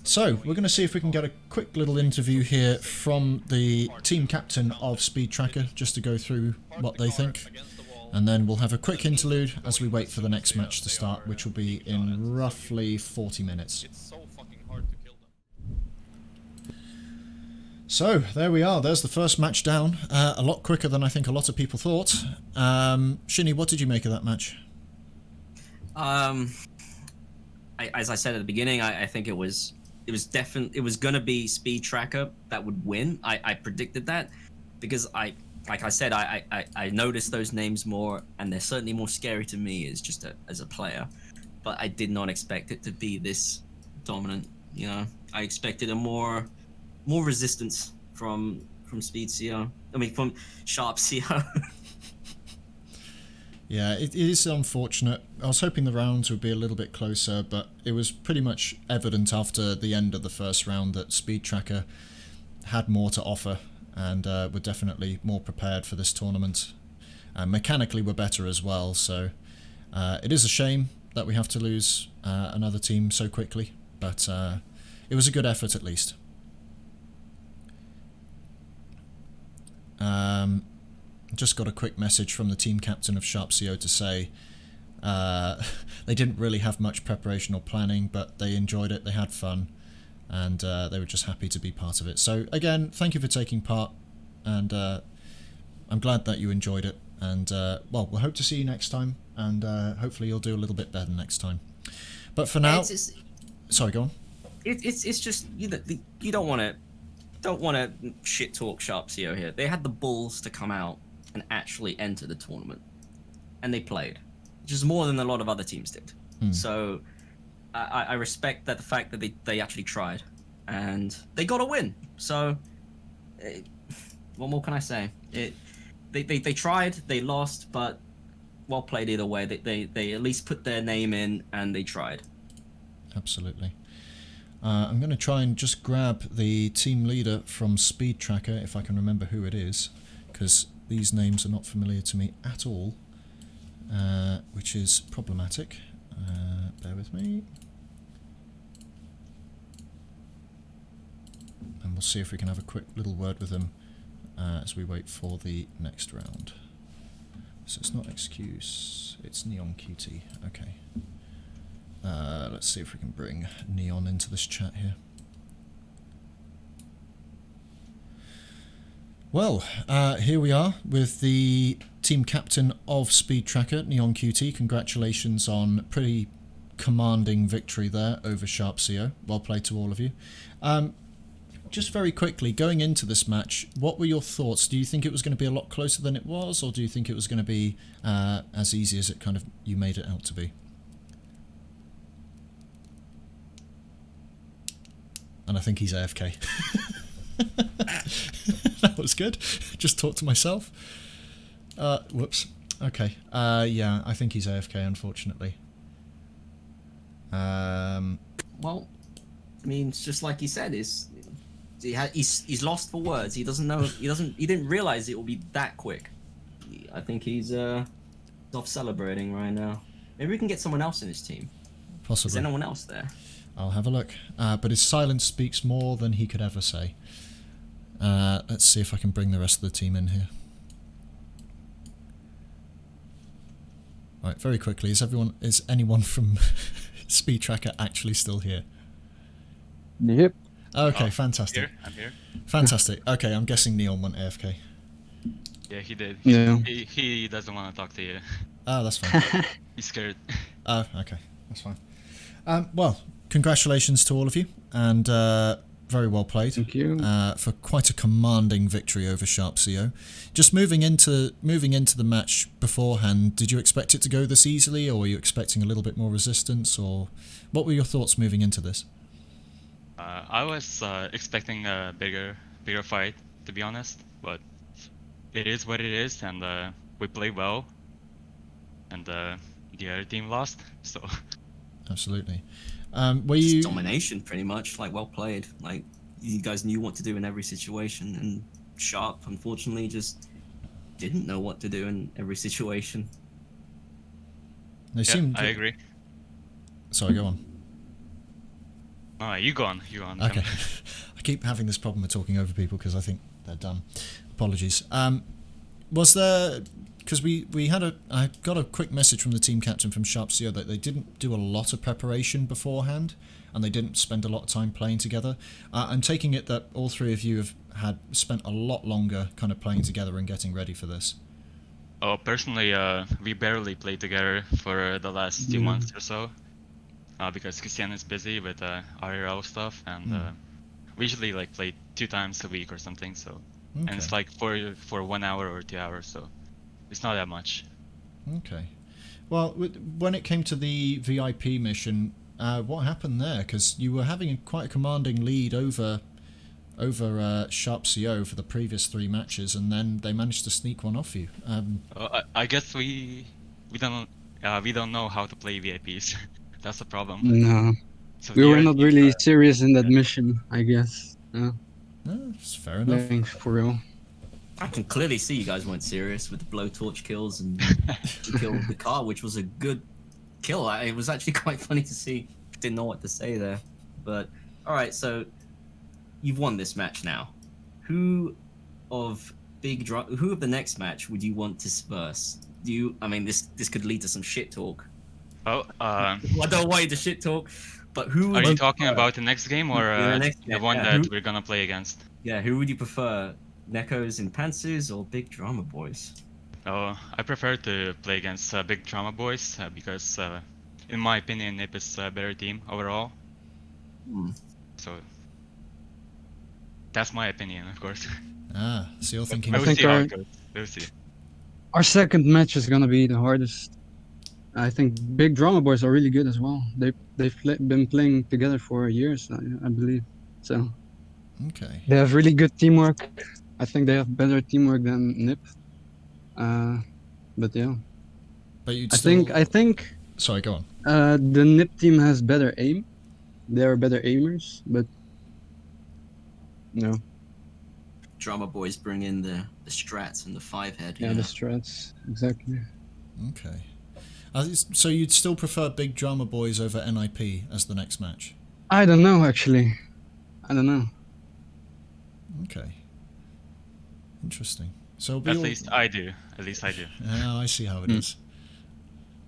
Speaker 1: So, we're going to see if we can get a quick little interview here from the team captain of Speedtracker, just to go through what they think. And then we'll have a quick interlude as we wait for the next match to start, which will be in roughly 40 minutes.
Speaker 4: It's so fucking hard to kill them.
Speaker 1: So, there we are. There's the first match down. A lot quicker than I think a lot of people thought. Shini, what did you make of that match?
Speaker 2: As I said at the beginning, I think it was gonna be Speedtracker that would win. I predicted that because I noticed those names more, and they're certainly more scary to me as a player. But I did not expect it to be this dominant. You know, I expected a more resistance from SharpCO.
Speaker 1: Yeah, it is unfortunate. I was hoping the rounds would be a little bit closer, but it was pretty much evident after the end of the first round that Speedtracker had more to offer and were definitely more prepared for this tournament. Mechanically were better as well, so it is a shame that we have to lose another team so quickly, but it was a good effort at least. Just got a quick message from the team captain of SharpCO to say they didn't really have much preparation or planning, but they enjoyed it, they had fun, and they were just happy to be part of it. So again, thank you for taking part, and I'm glad that you enjoyed it, and well, we'll hope to see you next time, and hopefully you'll do a little bit better next time. But for now, sorry, go on.
Speaker 2: It's just you don't want to shit talk SharpCO here. They had the balls to come out and actually enter the tournament, and they played, which is more than a lot of other teams did. So I respect that, the fact that they actually tried, and they got a win. So what more can I say? They tried, they lost, but well played either way. They at least put their name in and they tried.
Speaker 1: Absolutely. I'm going to try and just grab the team leader from Speedtracker, if I can remember who it is, because these names are not familiar to me at all, which is problematic. Bear with me. And we'll see if we can have a quick little word with him as we wait for the next round. So it's not Excuse, it's Neon QT. Okay. Let's see if we can bring Neon into this chat here. Well, here we are with the team captain of Speedtracker, Neon QT. Congratulations on a pretty commanding victory there over SharpCO. Well played to all of you. Just very quickly, going into this match, what were your thoughts? Do you think it was going to be a lot closer than it was, or do you think it was going to be as easy as it kind of you made it out to be? And I think he's AFK. That was good. Just talked to myself. Whoops. Okay. Yeah, I think he's AFK, unfortunately.
Speaker 2: Well, I mean, it's just like he said, he's lost for words. He doesn't know. He didn't realize it will be that quick. I think he's off celebrating right now. Maybe we can get someone else in his team.
Speaker 1: Possibly.
Speaker 2: Is anyone else there?
Speaker 1: I'll have a look. But his silence speaks more than he could ever say. Let's see if I can bring the rest of the team in here. Right, very quickly, is anyone from Speedtracker actually still here?
Speaker 3: Yep.
Speaker 1: Okay, fantastic.
Speaker 8: I'm here.
Speaker 1: Fantastic. Okay, I'm guessing Neil went AFK.
Speaker 8: Yeah, he did.
Speaker 3: Yeah.
Speaker 8: He doesn't want to talk to you.
Speaker 1: Oh, that's fine.
Speaker 8: He's scared.
Speaker 1: Oh, okay, that's fine. Well, congratulations to all of you, and very well played.
Speaker 3: Thank you.
Speaker 1: For quite a commanding victory over SharpCO. Just moving into the match beforehand, did you expect it to go this easily, or were you expecting a little bit more resistance, or what were your thoughts moving into this?
Speaker 8: I was expecting a bigger fight, to be honest, but it is what it is, and we played well, and the other team lost, so.
Speaker 1: Absolutely. Were you
Speaker 2: Domination, pretty much. Like, well played. Like, you guys knew what to do in every situation, and Sharp, unfortunately, just didn't know what to do in every situation.
Speaker 1: They seemed.
Speaker 8: I agree.
Speaker 1: Sorry, go on.
Speaker 8: You go on.
Speaker 1: Okay. I keep having this problem with talking over people because I think they're done. Apologies. Was there... Because I got a quick message from the team captain from SharpCO that they didn't do a lot of preparation beforehand, and they didn't spend a lot of time playing together. I'm taking it that all three of you have spent a lot longer kind of playing together and getting ready for this.
Speaker 8: Oh, personally, we barely played together for the last 2 months or so, because Christian is busy with IRL stuff, and we usually like play 2 times a week or something. So,
Speaker 1: Okay.
Speaker 8: and it's like for 1 hour or 2 hours, so it's not that much.
Speaker 1: Okay. Well, when it came to the VIP mission, what happened there? Because you were having quite a commanding lead over SharpCO for the previous 3 matches, and then they managed to sneak one off you.
Speaker 8: I guess we don't know how to play VIPs. That's the problem.
Speaker 3: No.
Speaker 8: So
Speaker 3: We
Speaker 8: the
Speaker 3: were
Speaker 8: other
Speaker 3: not
Speaker 8: team,
Speaker 3: really serious in that mission, I guess.
Speaker 1: No, it's fair enough.
Speaker 3: Playing for real.
Speaker 2: I can clearly see you guys weren't serious with the blowtorch kills and you killed the car, which was a good kill. It was actually quite funny to see. Didn't know what to say there. But, alright, so you've won this match now. Who of the next match would you want to verse? I mean, this could lead to some shit talk.
Speaker 8: Oh,
Speaker 2: I don't want you to shit talk, but who...
Speaker 8: are you talking about the next game or the one that we're gonna play against?
Speaker 2: Yeah, who would you prefer? Nekos and Pantsus or Big Drama Boys?
Speaker 8: Oh, I prefer to play against Big Drama Boys because, in my opinion, Nip is a better team overall. So that's my opinion, of course.
Speaker 1: So you're thinking...
Speaker 8: We'll
Speaker 3: think
Speaker 8: see how
Speaker 3: our-
Speaker 8: it goes. We'll see.
Speaker 3: Our second match is gonna be the hardest. I think Big Drama Boys are really good as well. They've been playing together for years, I believe. So
Speaker 1: Okay.
Speaker 3: they have really good teamwork. I think they have better teamwork than Nip. But yeah,
Speaker 1: But you'd
Speaker 3: I
Speaker 1: still...
Speaker 3: think
Speaker 1: Sorry, go on.
Speaker 3: the Nip team has better aim. They are better aimers, but no.
Speaker 2: Drama Boys bring in the strats and the 5-head.
Speaker 3: Yeah, the strats exactly.
Speaker 1: Okay. So you'd still prefer Big Drama Boys over NIP as the next match?
Speaker 3: I don't know actually. I don't know.
Speaker 1: Okay. Interesting. So
Speaker 8: At least I do.
Speaker 1: Oh, I see how it is.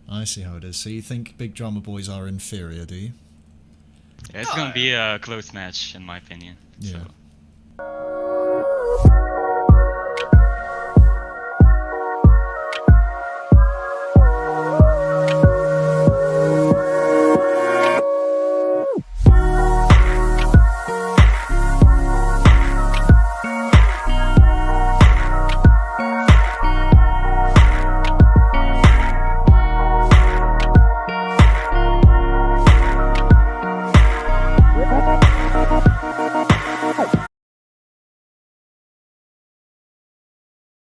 Speaker 1: I see how it is. So you think Big Drama Boys are inferior, do you?
Speaker 8: Yeah, it's gonna be a close match, in my opinion.
Speaker 1: Yeah.
Speaker 8: So.